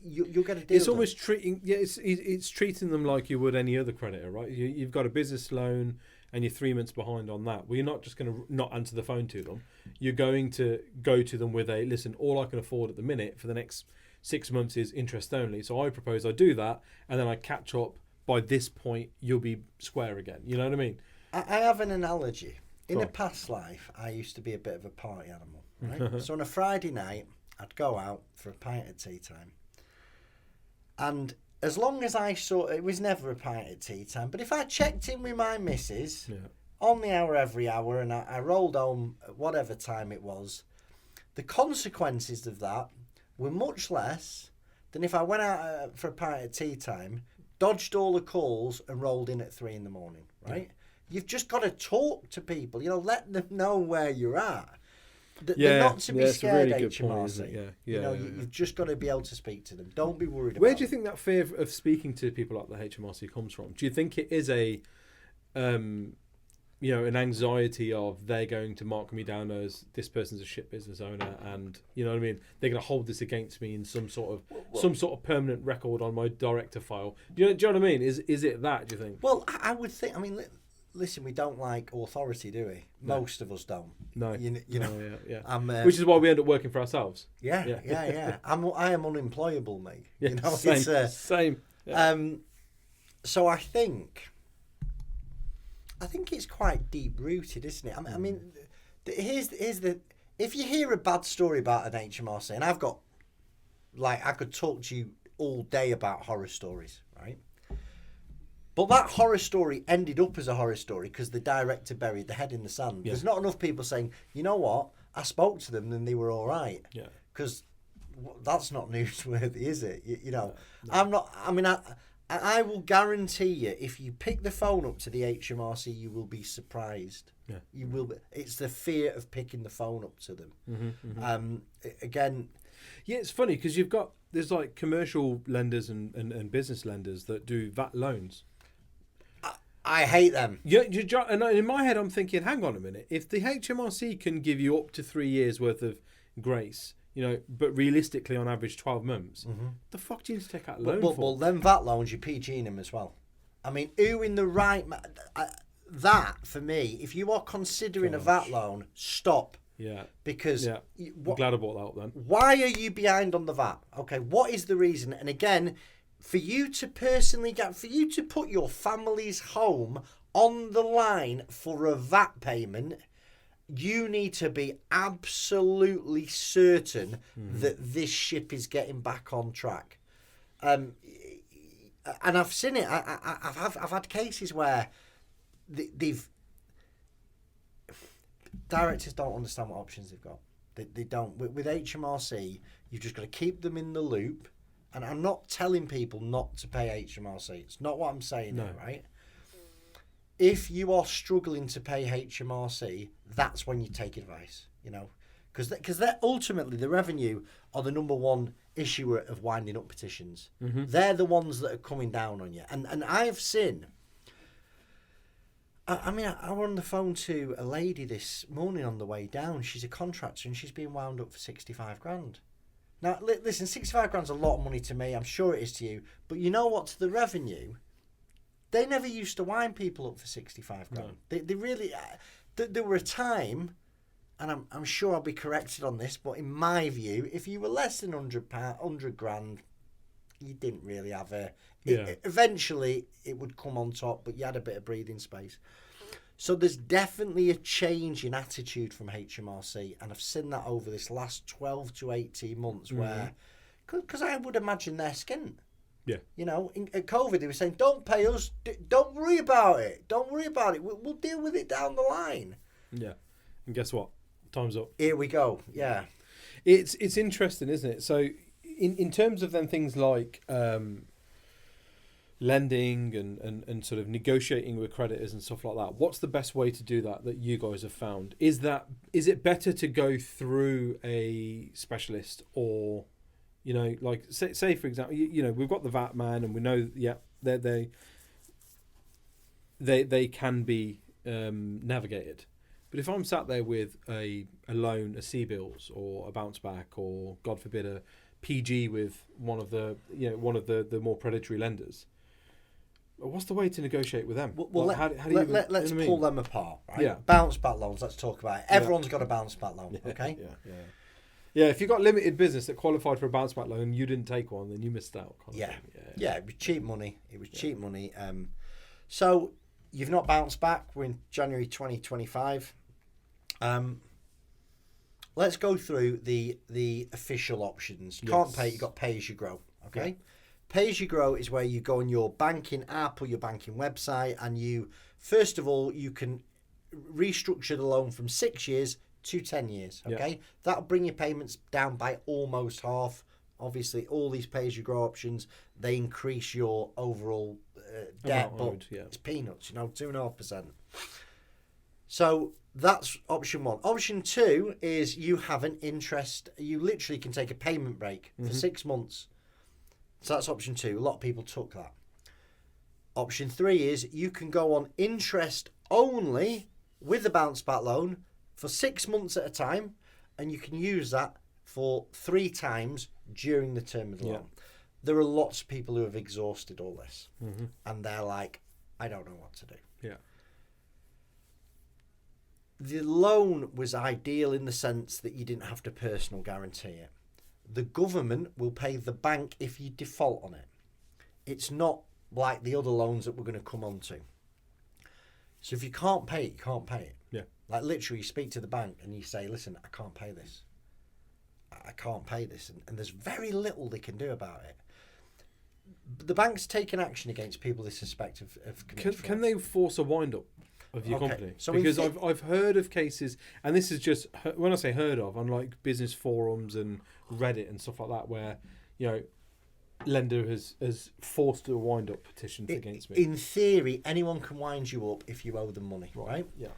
you'll get a deal.
It's almost treating it's treating them like you would any other creditor, right? You've got a business loan and you're 3 months behind on that. Well, you're not just going to not answer the phone to them. You're going to go to them with a, listen, all I can afford at the minute for the next 6 months is interest only. So I propose I do that, and then I catch up. By this point, you'll be square again. You know what I mean?
I have an analogy. In a past life, I used to be a bit of a party animal, right? So on a Friday night, I'd go out for a pint at tea time. And as long as I saw, it was never a pint at tea time, but if I checked in with my missus on the hour every hour and I rolled home at whatever time it was, the consequences of that were much less than if I went out for a pint at tea time, dodged all the calls and rolled in at 3 a.m, right? You've just got to talk to people, you know, let them know where you're at. They're not to be scared, really HMRC. You've just got to be able to speak to them. Don't be worried about it.
Where do you think that fear of speaking to people like the HMRC comes from? Do you think it is a, an anxiety of they're going to mark me down as this person's a shit business owner, and you know what I mean? They're going to hold this against me in some sort of permanent record on my director file. Do you know what I mean? Is it that? Do you think?
Well, I would think. I mean, listen, we don't like authority, do we?
No.
Most of us don't.
No.
You know.
Yeah. Which is why we end up working for ourselves.
Yeah. I am unemployable, mate.
Yeah,
you know,
same. Yeah.
So I think it's quite deep rooted, isn't it? I mean, here's the. If you hear a bad story about an HMRC, and I've got, I could talk to you all day about horror stories, right? But that horror story ended up as a horror story because the director buried the head in the sand. Yeah. There's not enough people saying, you know what, I spoke to them and they were all right.
Yeah.
Because that's not newsworthy, is it? No.
No.
I will guarantee you, if you pick the phone up to the HMRC, you will be surprised.
Yeah.
You will be. It's the fear of picking the phone up to them. Again.
Yeah, it's funny because there's like commercial lenders and business lenders that do VAT loans.
I hate them.
Yeah, and in my head, I'm thinking, hang on a minute. If the HMRC can give you up to 3 years worth of grace, but realistically on average 12 months, the fuck do you need to take out a loan for?
Well, them VAT loans, you're PGing them as well. I mean, who in the right... that, for me, if you are considering a VAT loan, stop.
Yeah.
Because...
Yeah. I'm glad I brought that up then.
Why are you behind on the VAT? Okay, what is the reason? And again... For you to put your family's home on the line for a VAT payment, you need to be absolutely certain that this ship is getting back on track. And I've seen it. I've had cases where directors don't understand what options they've got. They don't. With HMRC, you've just got to keep them in the loop. And I'm not telling people not to pay HMRC. It's not what I'm saying here, right? If you are struggling to pay HMRC, that's when you take advice, Because they're ultimately, the revenue are the number one issuer of winding up petitions.
Mm-hmm.
They're the ones that are coming down on you. And I've seen... I mean, I was on the phone to a lady this morning on the way down. She's a contractor and she's being wound up for 65 grand. Now, listen, 65 grand's a lot of money to me. I'm sure it is to you. But you know what? To the revenue, they never used to wind people up for 65 grand. No. They really... there were a time, and I'm sure I'll be corrected on this, but in my view, if you were less than 100 grand, you didn't really have a... Eventually, it would come on top, but you had a bit of breathing space. So there's definitely a change in attitude from HMRC, and I've seen that over this last 12 to 18 months where... Because I would imagine they're skint.
Yeah.
You know, at COVID, they were saying, don't pay us, don't worry about it. Don't worry about it. We'll deal with it down the line.
Yeah. And guess what? Time's up.
Here we go. Yeah.
It's interesting, isn't it? So in terms of then things like lending and sort of negotiating with creditors and stuff like that, what's the best way to do that you guys have found? Is it better to go through a specialist, or, you know, like say for example, you know, we've got the VAT man and we know, they can be navigated. But if I'm sat there with a loan, a C-bills, or a bounce back, or God forbid a PG with one of the more predatory lenders, what's the way to negotiate with them?
Well, let's pull them apart. Right? Yeah. Bounce back loans. Let's talk about it. Everyone's got a bounce back loan. Okay.
Yeah. If you've got limited business that qualified for a bounce back loan and you didn't take one, then you missed out.
Yeah. It was cheap money. Cheap money. So you've not bounced back. We're in January 2025. Let's go through the official options. Can't pay. You got pay as you grow. Okay. Yeah. Pay as you grow is where you go on your banking app or your banking website, and you, first of all, you can restructure the loan from 6 years to 10 years. Okay. Yeah. That'll bring your payments down by almost half. Obviously, all these pay as you grow options, they increase your overall debt, but it's peanuts, 2.5%. So that's option one. Option two is you have an interest. You literally can take a payment break for 6 months. So that's option two. A lot of people took that. Option three is you can go on interest only with the bounce back loan for 6 months at a time, and you can use that for 3 times during the term of the loan. There are lots of people who have exhausted all this, and they're like, I don't know what to do.
Yeah.
The loan was ideal in the sense that you didn't have to personal guarantee it. The government will pay the bank if you default on it. It's not like the other loans that we're going to come on to. So if you can't pay it, you can't pay it.
Yeah.
Like literally you speak to the bank and you say, listen, I can't pay this. I can't pay this. And there's very little they can do about it. The bank's taken action against people they suspect of committing fraud.
Can they force a wind-up of your company? So because I've heard of cases, and this is just, when I say heard of, on like business forums and Reddit and stuff like that, where, lender has forced a wind-up petitions against me.
In theory, anyone can wind you up if you owe them money, right?
Yeah.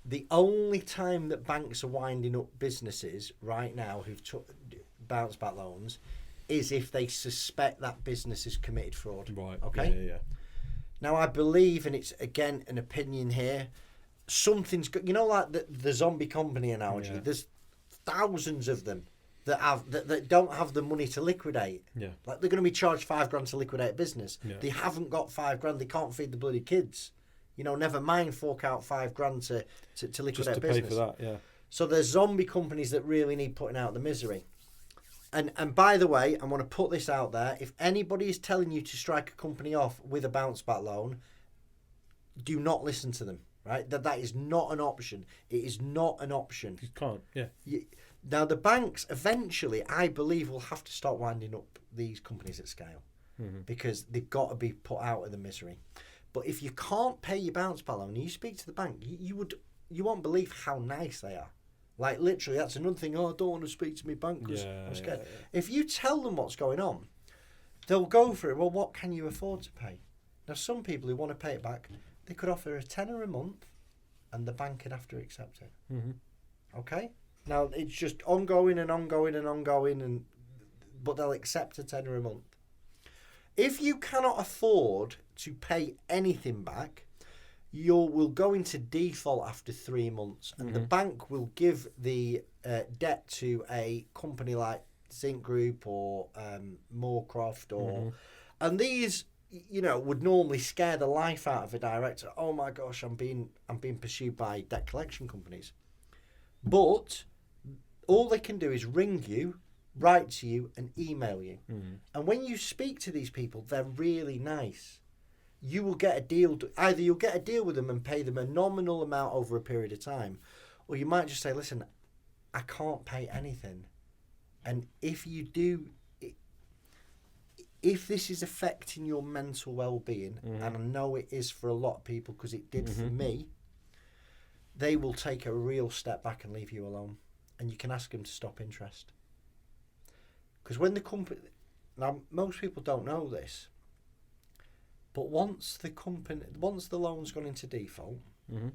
The only time that banks are winding up businesses right now who've took bounce back loans is if they suspect that business has committed fraud.
Right.
Okay.
Yeah.
Now I believe, and it's again an opinion here, something's like the zombie company analogy. Yeah. There's thousands of them that don't have the money to liquidate.
Yeah.
Like they're going to be charged $5,000 to liquidate a business.
Yeah.
They haven't got $5,000. They can't feed the bloody kids. Never mind fork out $5,000 to liquidate
just to
business.
Pay for that. Yeah.
So there's zombie companies that really need putting out the misery. And by the way, I want to put this out there. If anybody is telling you to strike a company off with a bounce back loan, do not listen to them. Right? That is not an option. It is not an option.
You can't. Yeah.
Now the banks eventually, I believe, will have to start winding up these companies at scale because they've got to be put out of the misery. But if you can't pay your bounce back loan, and you speak to the bank, you won't believe how nice they are. Like literally, that's another thing. Oh, I don't want to speak to my bank because I'm scared. Yeah. If you tell them what's going on, they'll go for it. Well, what can you afford to pay? Now, some people who want to pay it back, they could offer a tenner a month, and the bank would have to accept it. Okay. Now it's just ongoing and ongoing and ongoing, but they'll accept a tenner a month. If you cannot afford to pay anything back, you will go into default after 3 months, and the bank will give the debt to a company like Zinc Group or Moorcroft, or and these, you know, would normally scare the life out of a director. Oh my gosh, I'm being pursued by debt collection companies. But all they can do is ring you, write to you, and email you. And when you speak to these people, they're really nice. You will get a deal. Either you'll get a deal with them and pay them a nominal amount over a period of time, or you might just say, listen, I can't pay anything. And if you do, if this is affecting your mental well-being, and I know it is for a lot of people because it did for me, they will take a real step back and leave you alone. And you can ask them to stop interest. Because when the company... Now, most people don't know this, but once the loan's gone into default, and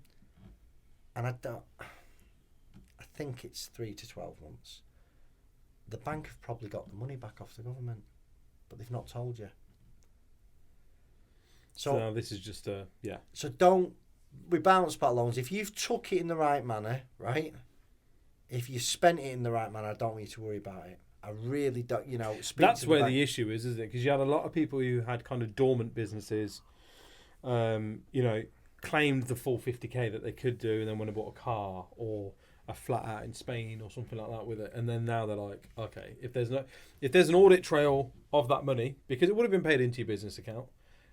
I think it's 3 to 12 months, the bank have probably got the money back off the government, but they've not told you.
So this is just
So don't, with bounce back loans, if you've took it in the right manner, right? If you spent it in the right manner, I don't need to worry about it. I really don't, you know.
That's where the issue is, isn't it? Because you had a lot of people who had kind of dormant businesses, you know, claimed the full 50k that they could do, and then went and bought a car or a flat out in Spain or something like that with it, and then now they're like, okay, if there's an audit trail of that money, because it would have been paid into your business account.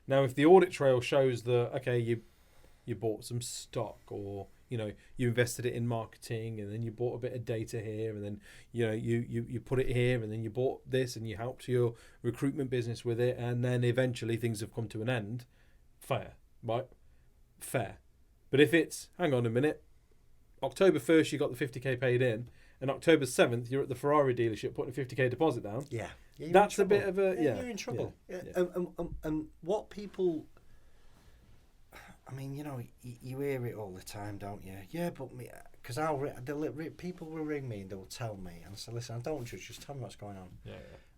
Now, if the audit trail shows that, okay, you bought some stock, or you know, you invested it in marketing, and then you bought a bit of data here, and then you know you put it here, and then you bought this, and you helped your recruitment business with it, and then eventually things have come to an end. Fair, right? Fair. But if it's, hang on a minute, October 1st you got the 50k paid in, and October 7th you're at the Ferrari dealership putting a 50k deposit down.
Yeah,
that's a bit of a
you're in trouble. And what people, I mean, you know, you hear it all the time, don't you? Yeah, but me, because people will ring me and they'll tell me, and I say, listen, I don't judge, just tell me what's going on.
Yeah.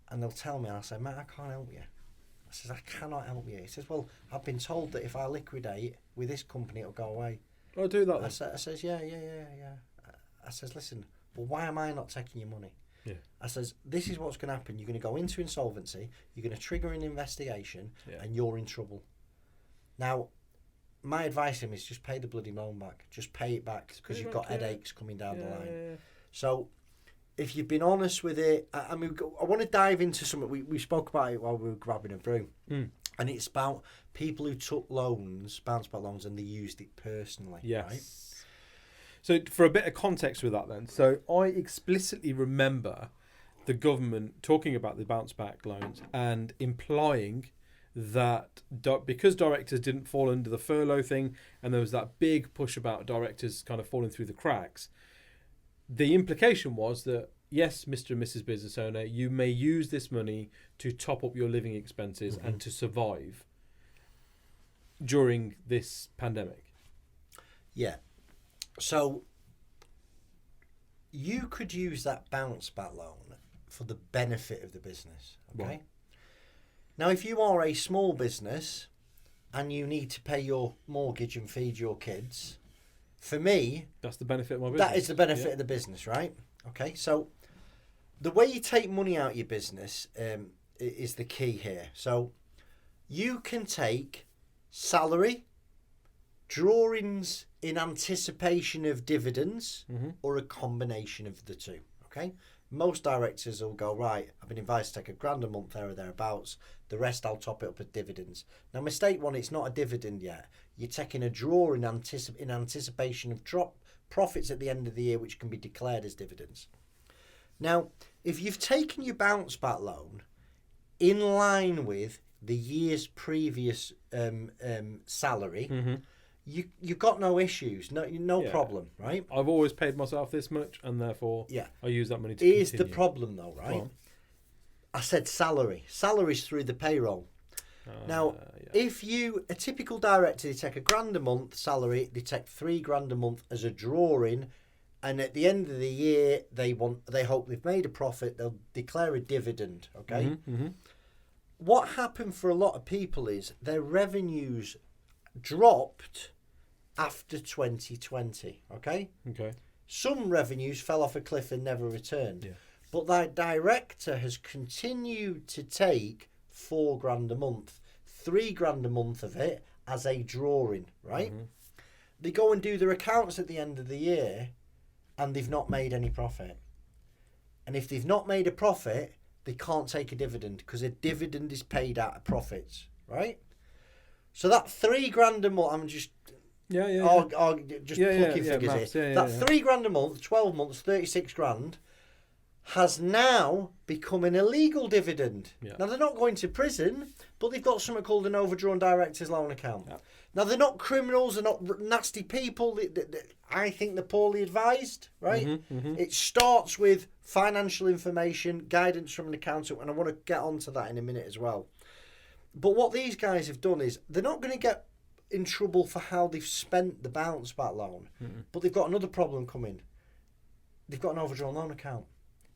And they'll tell me, and I say, mate, I can't help you. I says, I cannot help you. He says, well, I've been told that if I liquidate with this company, it'll go away.
I'll do that.
I says, yeah. I says, listen, well, why am I not taking your money?
Yeah.
I says, this is what's going to happen. You're going to go into insolvency, you're going to trigger an investigation, and you're in trouble. Now, my advice to him is just pay the bloody loan back. Just pay it back, because you've got headaches coming down the line. Yeah. So, if you've been honest with it, I mean, I want to dive into something. We spoke about it while we were grabbing a brew. And it's about people who took loans, bounce back loans, and they used it personally.
Yes.
Right?
So for a bit of context with that then, so I explicitly remember the government talking about the bounce back loans and implying that because directors didn't fall under the furlough thing, and there was that big push about directors kind of falling through the cracks, the implication was that, yes, Mr. and Mrs. Business Owner, you may use this money to top up your living expenses and to survive during this pandemic. Yeah.
So you could use that bounce back loan for the benefit of the business, okay? Right. Now, if you are a small business and you need to pay your mortgage and feed your kids, for me...
That's the benefit of my business.
That is the benefit of the business, right? Okay, so the way you take money out of your business is the key here. So you can take salary, drawings in anticipation of dividends, or a combination of the two, okay? Most directors will go, right, I've been invited to take £1,000 a month there or thereabouts. The rest I'll top it up with dividends. Now, mistake one, it's not a dividend yet. You're taking a draw in anticipation of profits at the end of the year, which can be declared as dividends. Now, if you've taken your bounce back loan in line with the year's previous salary, you've got no issues, no problem, right?
I've always paid myself this much, and therefore I use that money to
Here's
continue.
the problem, though, right? I said salary. Salary's through the payroll. Now, if a typical director, they take £1,000 a month salary, they take £3,000 a month as a drawing And at the end of the year, they hope they've made a profit. They'll declare a dividend. Okay. What happened for a lot of people is their revenues dropped after 2020. Okay. Some revenues fell off a cliff and never returned.
Yeah.
But that director has continued to take $4,000 a month, $3,000 a month of it as a drawing, right? They go and do their accounts at the end of the year and they've not made any profit. And if they've not made a profit, they can't take a dividend because a dividend is paid out of profits, right? So that $3,000 a month, I'm just plucking figures here. That $3,000 a month, 12 months, 36 grand, has now become an illegal dividend.
Yeah.
Now, they're not going to prison, but they've got something called an overdrawn director's loan account. Yeah. Now, they're not criminals, they're not nasty people. I think they're poorly advised, right? It starts with financial information, guidance from an accountant, and I want to get onto that in a minute as well. But what these guys have done is they're not going to get in trouble for how they've spent the bounce back loan, but they've got another problem coming. They've got an overdrawn loan account.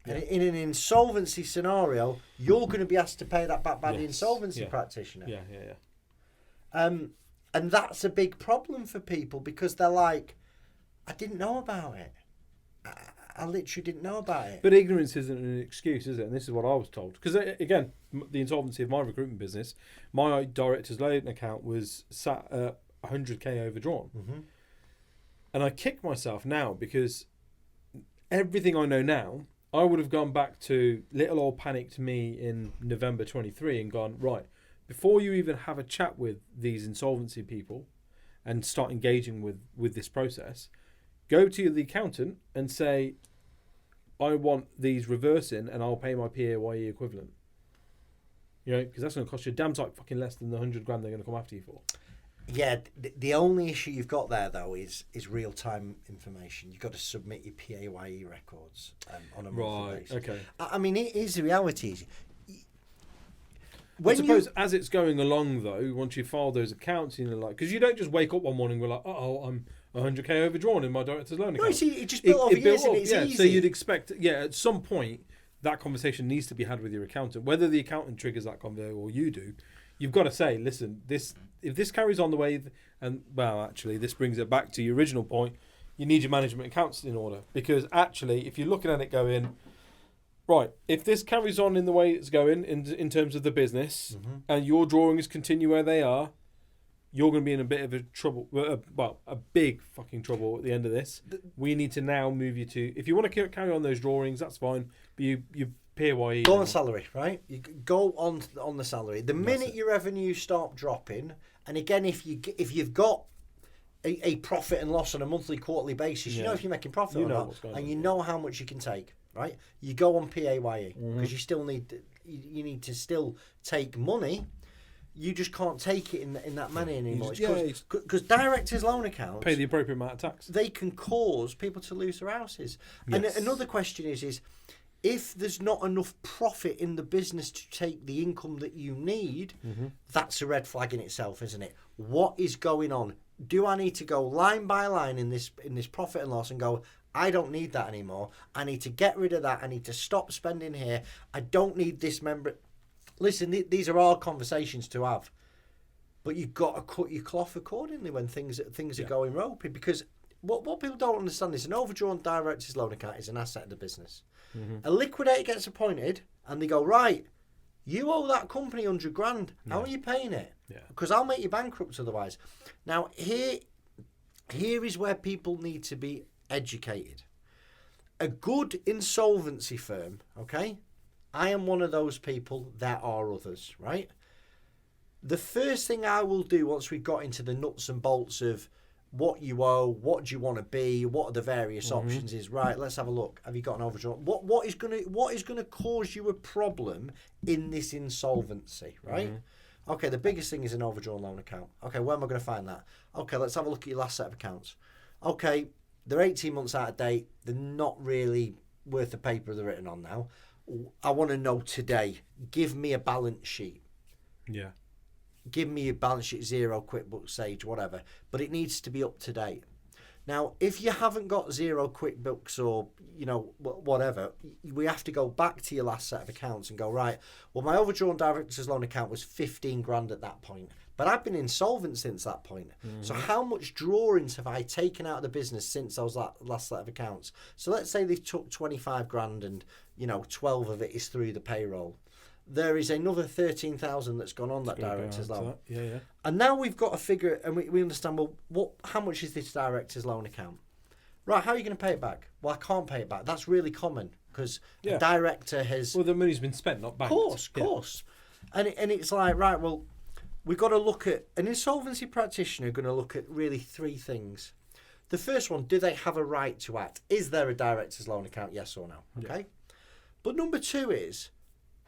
Yeah. And in an insolvency scenario, you're going to be asked to pay that back by the insolvency practitioner. And that's a big problem for people because they're like, I didn't know about it. I literally didn't know about it.
But ignorance isn't an excuse, is it? And this is what I was told. Because, again, the insolvency of my recruitment business, my director's loan account was sat at 100k overdrawn. And I kick myself now because everything I know now, I would have gone back to little old panicked me in November 23 and gone, right, before you even have a chat with these insolvency people and start engaging with this process, go to the accountant and say, I want these reversing and I'll pay my PAYE equivalent. You know, because that's going to cost you a damn sight fucking less than the 100 grand they're going to come after you for.
Yeah, the only issue you've got there, though, is real-time information. You've got to submit your PAYE records on a monthly basis.
Okay.
I mean, it is the reality.
I suppose as it's going along, though, once you file those accounts, you know, like, because you don't just wake up one morning and we're like, I'm 100k overdrawn in my director's loan account.
No, see, it just built over years and it's easy.
So you'd expect, at some point, that conversation needs to be had with your accountant. Whether the accountant triggers that convo or you do, you've got to say, listen, if this carries on the way, this brings it back to your original point, you need your management accounts in order. Because actually, if you're looking at it going, right, if this carries on in the way it's going in terms of the business, and your drawings continue where they are, you're going to be in a bit of a trouble, a big fucking trouble at the end of this. We need to now move you to, if you want to carry on those drawings, that's fine, but you PAYE.
Go on salary, right? You go on the salary. The minute your revenues start dropping, and again, if you've got a profit and loss on a monthly, quarterly basis, you know if you're making profit or not, and you know how much you can take, right? You go on PAYE because you still need to still take money. You just can't take it in that money anymore. Because directors' loan accounts
pay the appropriate amount of tax.
They can cause people to lose their houses. Yes. And another question is if there's not enough profit in the business to take the income that you need, that's a red flag in itself, isn't it? What is going on? Do I need to go line by line in this profit and loss and go, I don't need that anymore. I need to get rid of that. I need to stop spending here. I don't need this member. Listen, these are all conversations to have, but you've got to cut your cloth accordingly when things are going ropey. Because what people don't understand is an overdrawn director's loan account is an asset of the business. A liquidator gets appointed, and they go, right, you owe that company 100 grand. How are you paying it? Because I'll make you bankrupt otherwise. Now here is where people need to be educated. A good insolvency firm, okay? I am one of those people. There are others, right? The first thing I will do once we've got into the nuts and bolts of what you owe, what do you want to be, what are the various options is, right, let's have a look. Have you got an overdrawn? What is gonna cause you a problem in this insolvency, right? Okay, the biggest thing is an overdrawn loan account. Okay, where am I going to find that? Okay, let's have a look at your last set of accounts. Okay, they're 18 months out of date. They're not really worth the paper they're written on now. I want to know today. Give me a balance sheet.
Yeah.
Give me a balance sheet, Xero, QuickBooks, Sage, whatever. But it needs to be up to date. Now, if you haven't got zero QuickBooks or, whatever, we have to go back to your last set of accounts and go, right, well, my overdrawn director's loan account was 15 grand at that point. But I've been insolvent since that point. Mm-hmm. So how much drawings have I taken out of the business since those last set of accounts? So let's say they've took 25 grand and, 12 of it is through the payroll. There is another 13,000 that's gone on that director's loan.
Yeah.
And now we've got a figure, and we understand, well, how much is this director's loan account? Right, how are you going to pay it back? Well, I can't pay it back. That's really common because a director has...
Well, the money's been spent, not banked.
Of course. And it's like, right, well, we've got to look at... An insolvency practitioner going to look at really three things. The first one, do they have a right to act? Is there a director's loan account, yes or no? Okay. Yeah. But number two is...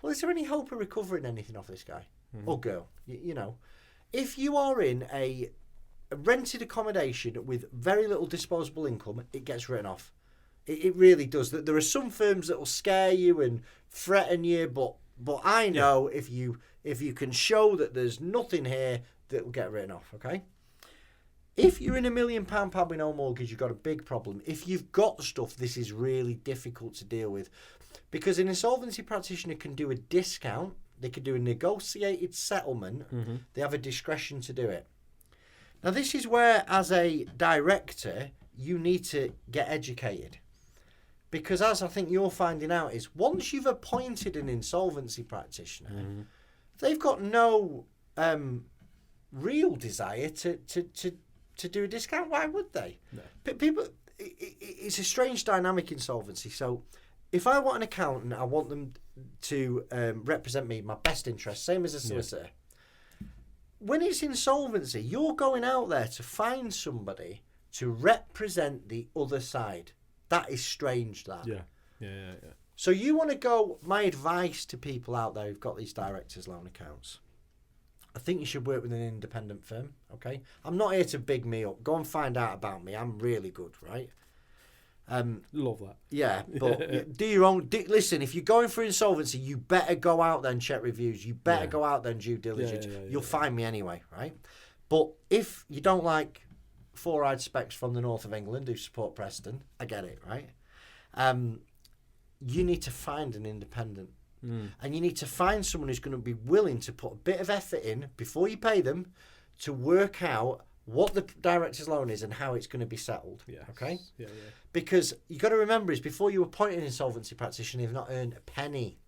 Well, is there any hope of recovering anything off this guy or girl? If you are in a rented accommodation with very little disposable income, it gets written off. It really does. There are some firms that will scare you and threaten you, but I know if you can show that there's nothing here, that will get written off. Okay. If you're in £1 million pad with no mortgage, you've got a big problem. If you've got stuff, this is really difficult to deal with. Because an insolvency practitioner can do a discount, they can do a negotiated settlement, they have a discretion to do it. Now, this is where, as a director, you need to get educated. Because as I think you're finding out is, once you've appointed an insolvency practitioner, they've got no real desire to do a discount. Why would they? No. People, it's a strange dynamic, insolvency. So if I want an accountant, I want them to represent me, my best interest, same as a solicitor. Yeah. When it's insolvency, you're going out there to find somebody to represent the other side. That is strange, that.
Yeah.
So you want to go, my advice to people out there who've got these directors' loan accounts, I think you should work with an independent firm, okay? I'm not here to big me up. Go and find out about me. I'm really good, right?
Love that.
Yeah, but do your own... listen, if you're going for insolvency, you better go out there and check reviews. You better go out there and due diligence. You'll find me anyway, right? But if you don't like four-eyed specs from the north of England who support Preston, I get it, right? You need to find an independent. And you need to find someone who's going to be willing to put a bit of effort in before you pay them to work out what the director's loan is and how it's going to be settled.
Yes.
Okay?
Yeah.
Because you've got to remember is before you appoint an insolvency practitioner, they've not earned a penny.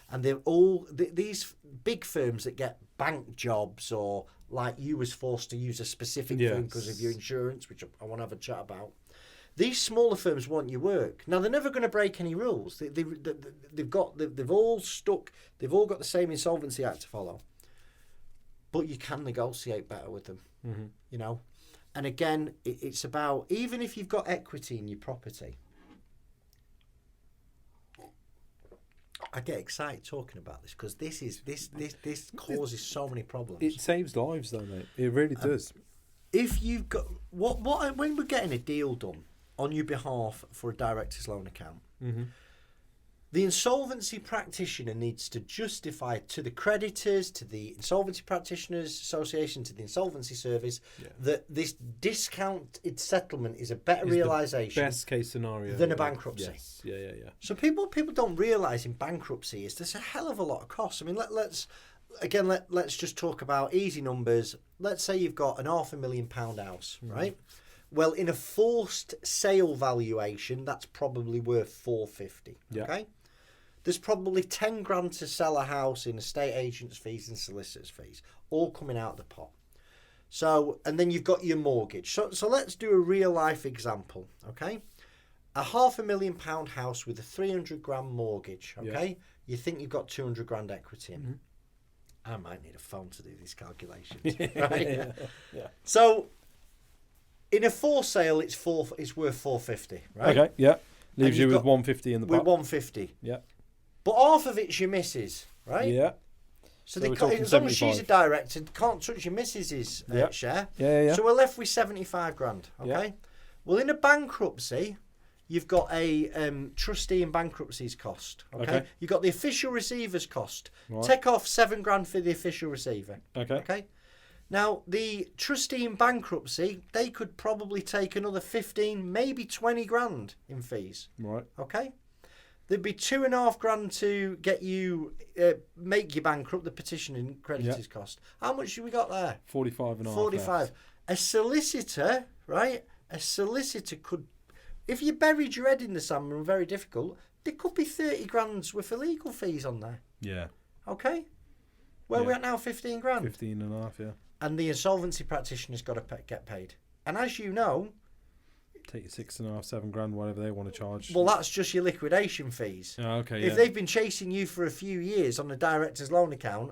And they're all... these big firms that get bank jobs or like you was forced to use a specific firm because of your insurance, which I want to have a chat about. These smaller firms want your work. Now, they're never going to break any rules. They've all stuck... They've all got the same Insolvency Act to follow. But you can negotiate better with them. You know, and again, it's about, even if you've got equity in your property, I get excited talking about this because this causes so many problems.
It saves lives, though, mate. It really does.
If you've got when we're getting a deal done on your behalf for a director's loan account, the insolvency practitioner needs to justify to the creditors, to the Insolvency Practitioners Association, to the Insolvency Service, that this discounted settlement is a better realisation,
best case scenario,
than a bankruptcy.
Yes. Yeah.
So people don't realise in bankruptcy is there's a hell of a lot of costs. I mean, let's just talk about easy numbers. Let's say you've got an £500,000 house, right? Well, in a forced sale valuation, that's probably worth 450. Okay. There's probably 10 grand to sell a house in estate agents' fees and solicitors' fees, all coming out of the pot. So, and then you've got your mortgage. So let's do a real life example, okay? A £500,000 house with a 300 grand mortgage, okay? You think you've got 200 grand equity in. I might need a phone to do these calculations, right? Yeah. So, in a forced sale, it's worth 450, right?
Okay, yeah. Leaves you with 150 in the pot.
With 150.
Yeah.
But half of it's your missus, right?
Yeah.
So they can't, as long as she's a director, can't touch your missus's share.
Yeah.
So we're left with 75 grand, okay?
Yeah.
Well, in a bankruptcy, you've got a trustee and bankruptcy's cost, okay? You've got the official receiver's cost. Right. Take off 7 grand for the official receiver, okay? Now, the trustee in bankruptcy, they could probably take another 15, maybe 20 grand in fees.
Right.
Okay? There'd be 2.5 grand to get you, make you bankrupt, the petitioning creditors cost. How much have we got there?
45 and a half.
45.
Left.
A solicitor, right? A solicitor could, if you buried your head in the sand and were very difficult, there could be 30 grand's worth of legal fees on there.
Yeah.
Okay? Where are we at now? 15 grand?
15 and a half, yeah.
And the insolvency practitioner's got to get paid. And as you know...
Take your 6.5, 7 grand, whatever they want to charge.
Well, that's just your liquidation fees.
Oh, okay,
If they've been chasing you for a few years on a director's loan account,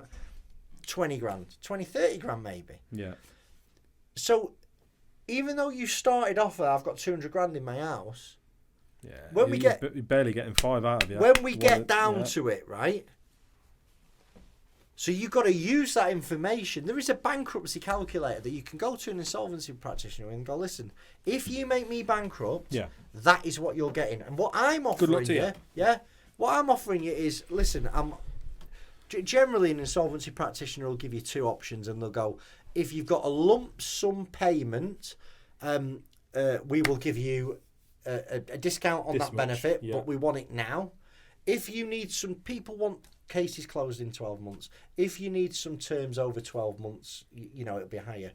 20 grand. 20, 30 grand maybe.
Yeah.
So, even though you started off with, I've got 200 grand in my house...
Yeah.
When we get...
You're barely getting 5 out of you.
When we get down to it, right... So you've got to use that information. There is a bankruptcy calculator that you can go to an insolvency practitioner and go, listen, if you make me bankrupt, that is what you're getting. And what I'm offering
Good luck to you.
What I'm offering you is, listen, generally an insolvency practitioner will give you 2 options, and they'll go, if you've got a lump sum payment, we will give you a discount on that benefit, but we want it now. If you need people want cases closed in 12 months. If you need some terms over 12 months, it'll be higher.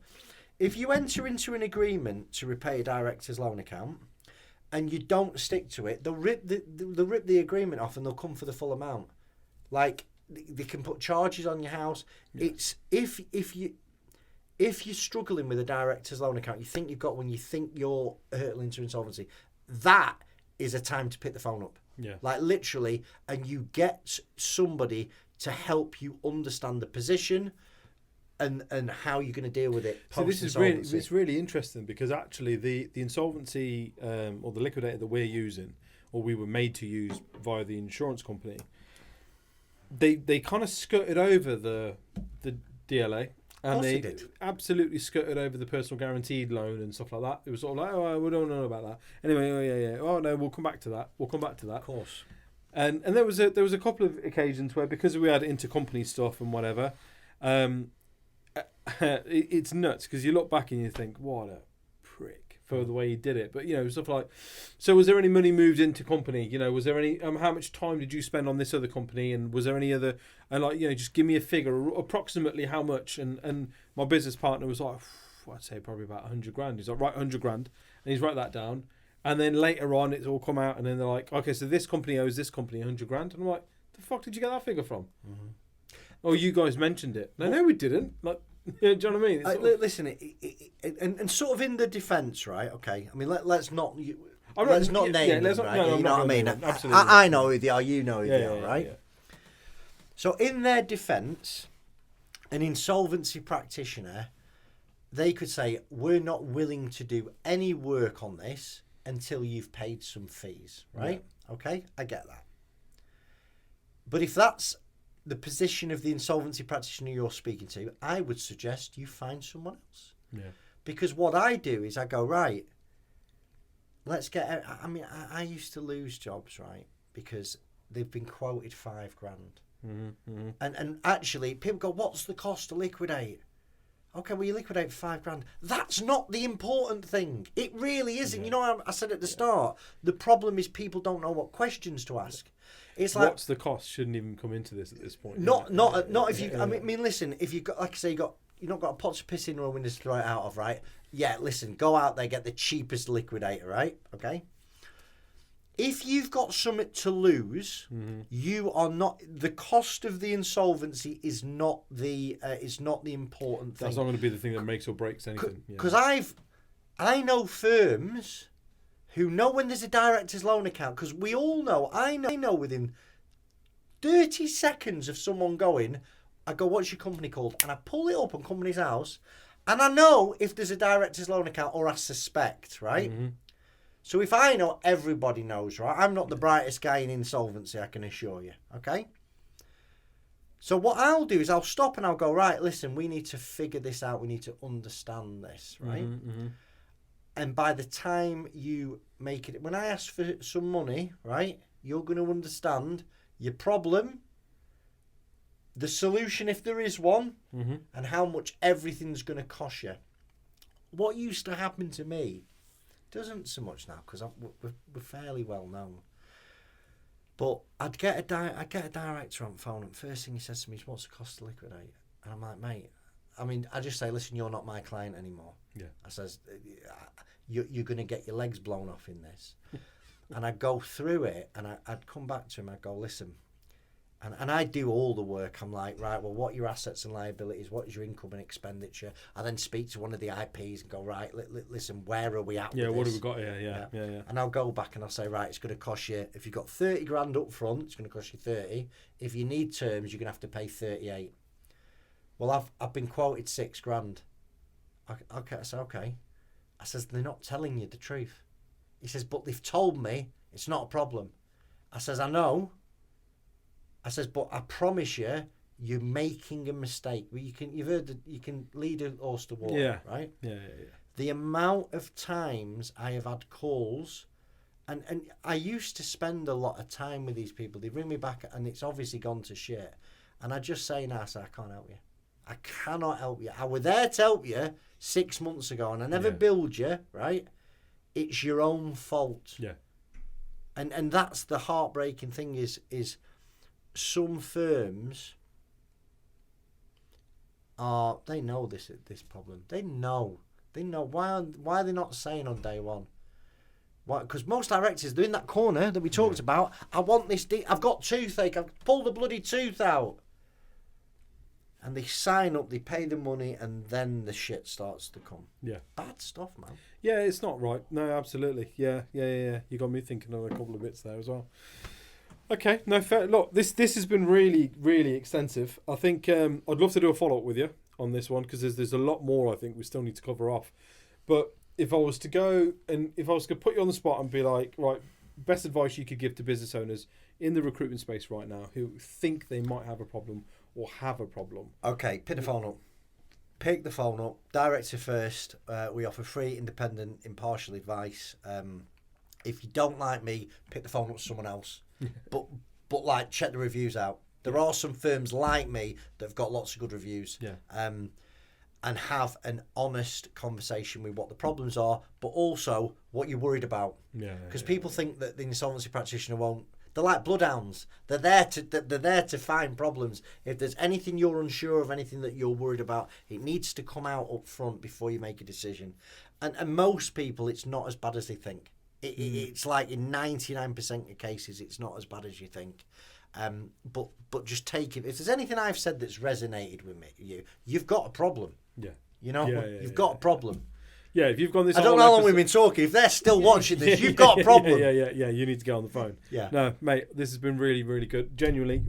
If you enter into an agreement to repay a director's loan account and you don't stick to it, they'll rip the agreement off and they'll come for the full amount. Like, they can put charges on your house. Yeah. It's if you're struggling with a director's loan account, you think you've got one, you think you're hurtling into insolvency, that is a time to pick the phone up.
Yeah.
Like, literally, and you get somebody to help you understand the position and how you're going to deal with it.
So this is really interesting, because actually the insolvency or the liquidator that we're using, or we were made to use via the insurance company, they kind of skirted over the DLA. And they absolutely skirted over the personal guaranteed loan and stuff like that. It was sort of like, oh, we don't know about that. Anyway, oh no, we'll come back to that. Of
course.
And there was a couple of occasions where, because we had intercompany stuff and whatever, it's nuts, because you look back and you think, what a prick for the way he did it. But stuff like, so was there any money moved into company? Was there any? How much time did you spend on this other company? And was there any other? And just give me a figure, approximately how much. And my business partner was like, I'd say probably about 100 grand. He's like, right, 100 grand, and he's write that down. And then later on, it's all come out, and then they're like, okay, so this company owes this company 100 grand, and I'm like, the fuck did you get that figure from? Mm-hmm. Oh, you guys mentioned it. No, we didn't. Like. Yeah, do you know what I mean?
Listen, and sort of in the defence, right? Okay, I mean, let's not name them, right? No, you know what I mean? Absolutely. I know who they are. You know who they are, right? Yeah. So in their defence, an insolvency practitioner, they could say, we're not willing to do any work on this until you've paid some fees, right? Yeah. Okay, I get that. But if that's the position of the insolvency practitioner you're speaking to, I would suggest you find someone else. Yeah. Because what I do is I go, right, let's get... I mean, I used to lose jobs, right, because they've been quoted 5 grand. Mm-hmm, mm-hmm. And actually, people go, what's the cost to liquidate? Okay, well, you liquidate 5 grand. That's not the important thing. It really isn't. Yeah. I said at the start, the problem is people don't know what questions to ask. It's like,
what's the cost? Shouldn't even come into this at this point.
Not if you. I mean, listen. If you've got, like I say, you've not got a pot of piss in or a windows to throw it out of, right? Yeah, listen. Go out there, get the cheapest liquidator, right? Okay. If you've got something to lose, mm-hmm. you are not. The cost of the insolvency is not the important thing.
That's not going to be the thing that makes or breaks anything.
Because I know firms who know when there's a director's loan account, because we all know, I know within 30 seconds of someone going, I go, what's your company called? And I pull it up on company's house, and I know if there's a director's loan account, or I suspect, right? Mm-hmm. So if I know, everybody knows, right? I'm not the brightest guy in insolvency, I can assure you, okay? So what I'll do is I'll stop and I'll go, right, listen, we need to figure this out. We need to understand this, right? Mm-hmm, mm-hmm. And by the time you make it, when I ask for some money, right, you're going to understand your problem, the solution, if there is one,
Mm-hmm.
and how much everything's going to cost you. What used to happen to me doesn't so much now because we're fairly well known. But I'd get a director on the phone, and first thing he says to me is, "What's the cost to liquidate?" And I'm like, "Mate, I mean, I just say, listen, you're not my client anymore."
Yeah.
I says, "You're going to get your legs blown off in this." And I'd go through it, and I'd come back to him. I'd go, "Listen," and I do all the work. I'm like, "Right, well, what are your assets and liabilities? What is your income and expenditure?" I then speak to one of the IPs and go, "Right, listen, where are we at
Yeah,
with
what
this?"
have we got here? Yeah.
And I'll go back and I'll say, "Right, it's going to cost you, if you've got 30 grand up front, it's going to cost you 30. If you need terms, you're going to have to pay 38. Well, I've been quoted 6 grand. Okay, I said, okay. I says, "They're not telling you the truth." He says, "But they've told me it's not a problem." I says, "I know." I says, "But I promise you, you're making a mistake." Well, you've heard that you can lead a horse to water, right?
Yeah.
The amount of times I have had calls, and I used to spend a lot of time with these people. They ring me back, and it's obviously gone to shit. And I just say, "Nah, sir, I can't help you. I cannot help you. I was there to help you 6 months ago, and I never billed you, right? It's your own fault."
Yeah.
And that's the heartbreaking thing is some firms they know this problem. They know why are they not saying on day one? Why? Because most directors, they're in that corner that we talked about. I want this. I've got toothache. I've pulled the bloody tooth out. And they sign up, they pay the money, and then the shit starts to come. Yeah. Bad stuff, man.
Yeah, it's not right. No, absolutely. Yeah. You got me thinking of a couple of bits there as well. Okay, no, fair. Look, this has been really, really extensive. I think I'd love to do a follow-up with you on this one because there's a lot more I think we still need to cover off. But if I was to put you on the spot and be like, right, best advice you could give to business owners in the recruitment space right now who think they might have a problem or have a problem.
Okay, pick the phone up. Pick the phone up. Director first. We offer free, independent, impartial advice. If you don't like me, pick the phone up to someone else. but like, check the reviews out. There are some firms like me that have got lots of good reviews.
Yeah.
And have an honest conversation with what the problems are, but also what you're worried about.
Yeah.
Because people think that the insolvency practitioner won't. They're like bloodhounds. They're there to find problems. If there's anything you're unsure of, anything that you're worried about, it needs to come out up front before you make a decision. And most people, it's not as bad as they think. It's like in 99% of cases, it's not as bad as you think. But just take it. If there's anything I've said that's resonated with you've got a problem.
Yeah.
You've got a problem.
Yeah, if you've gone this,
I don't know how long we've been talking. If they're still watching this, you've got a problem.
Yeah. You need to get on the phone.
Yeah.
No, mate, this has been really, really good. Genuinely,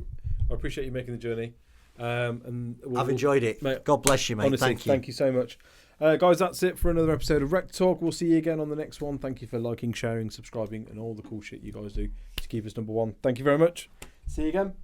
I appreciate you making the journey. And
I've enjoyed it.
Mate,
God bless you, mate.
Honestly, thank you so much. Guys, that's it for another episode of RecTalk. We'll see you again on the next one. Thank you for liking, sharing, subscribing, and all the cool shit you guys do to keep us number one. Thank you very much. See you again.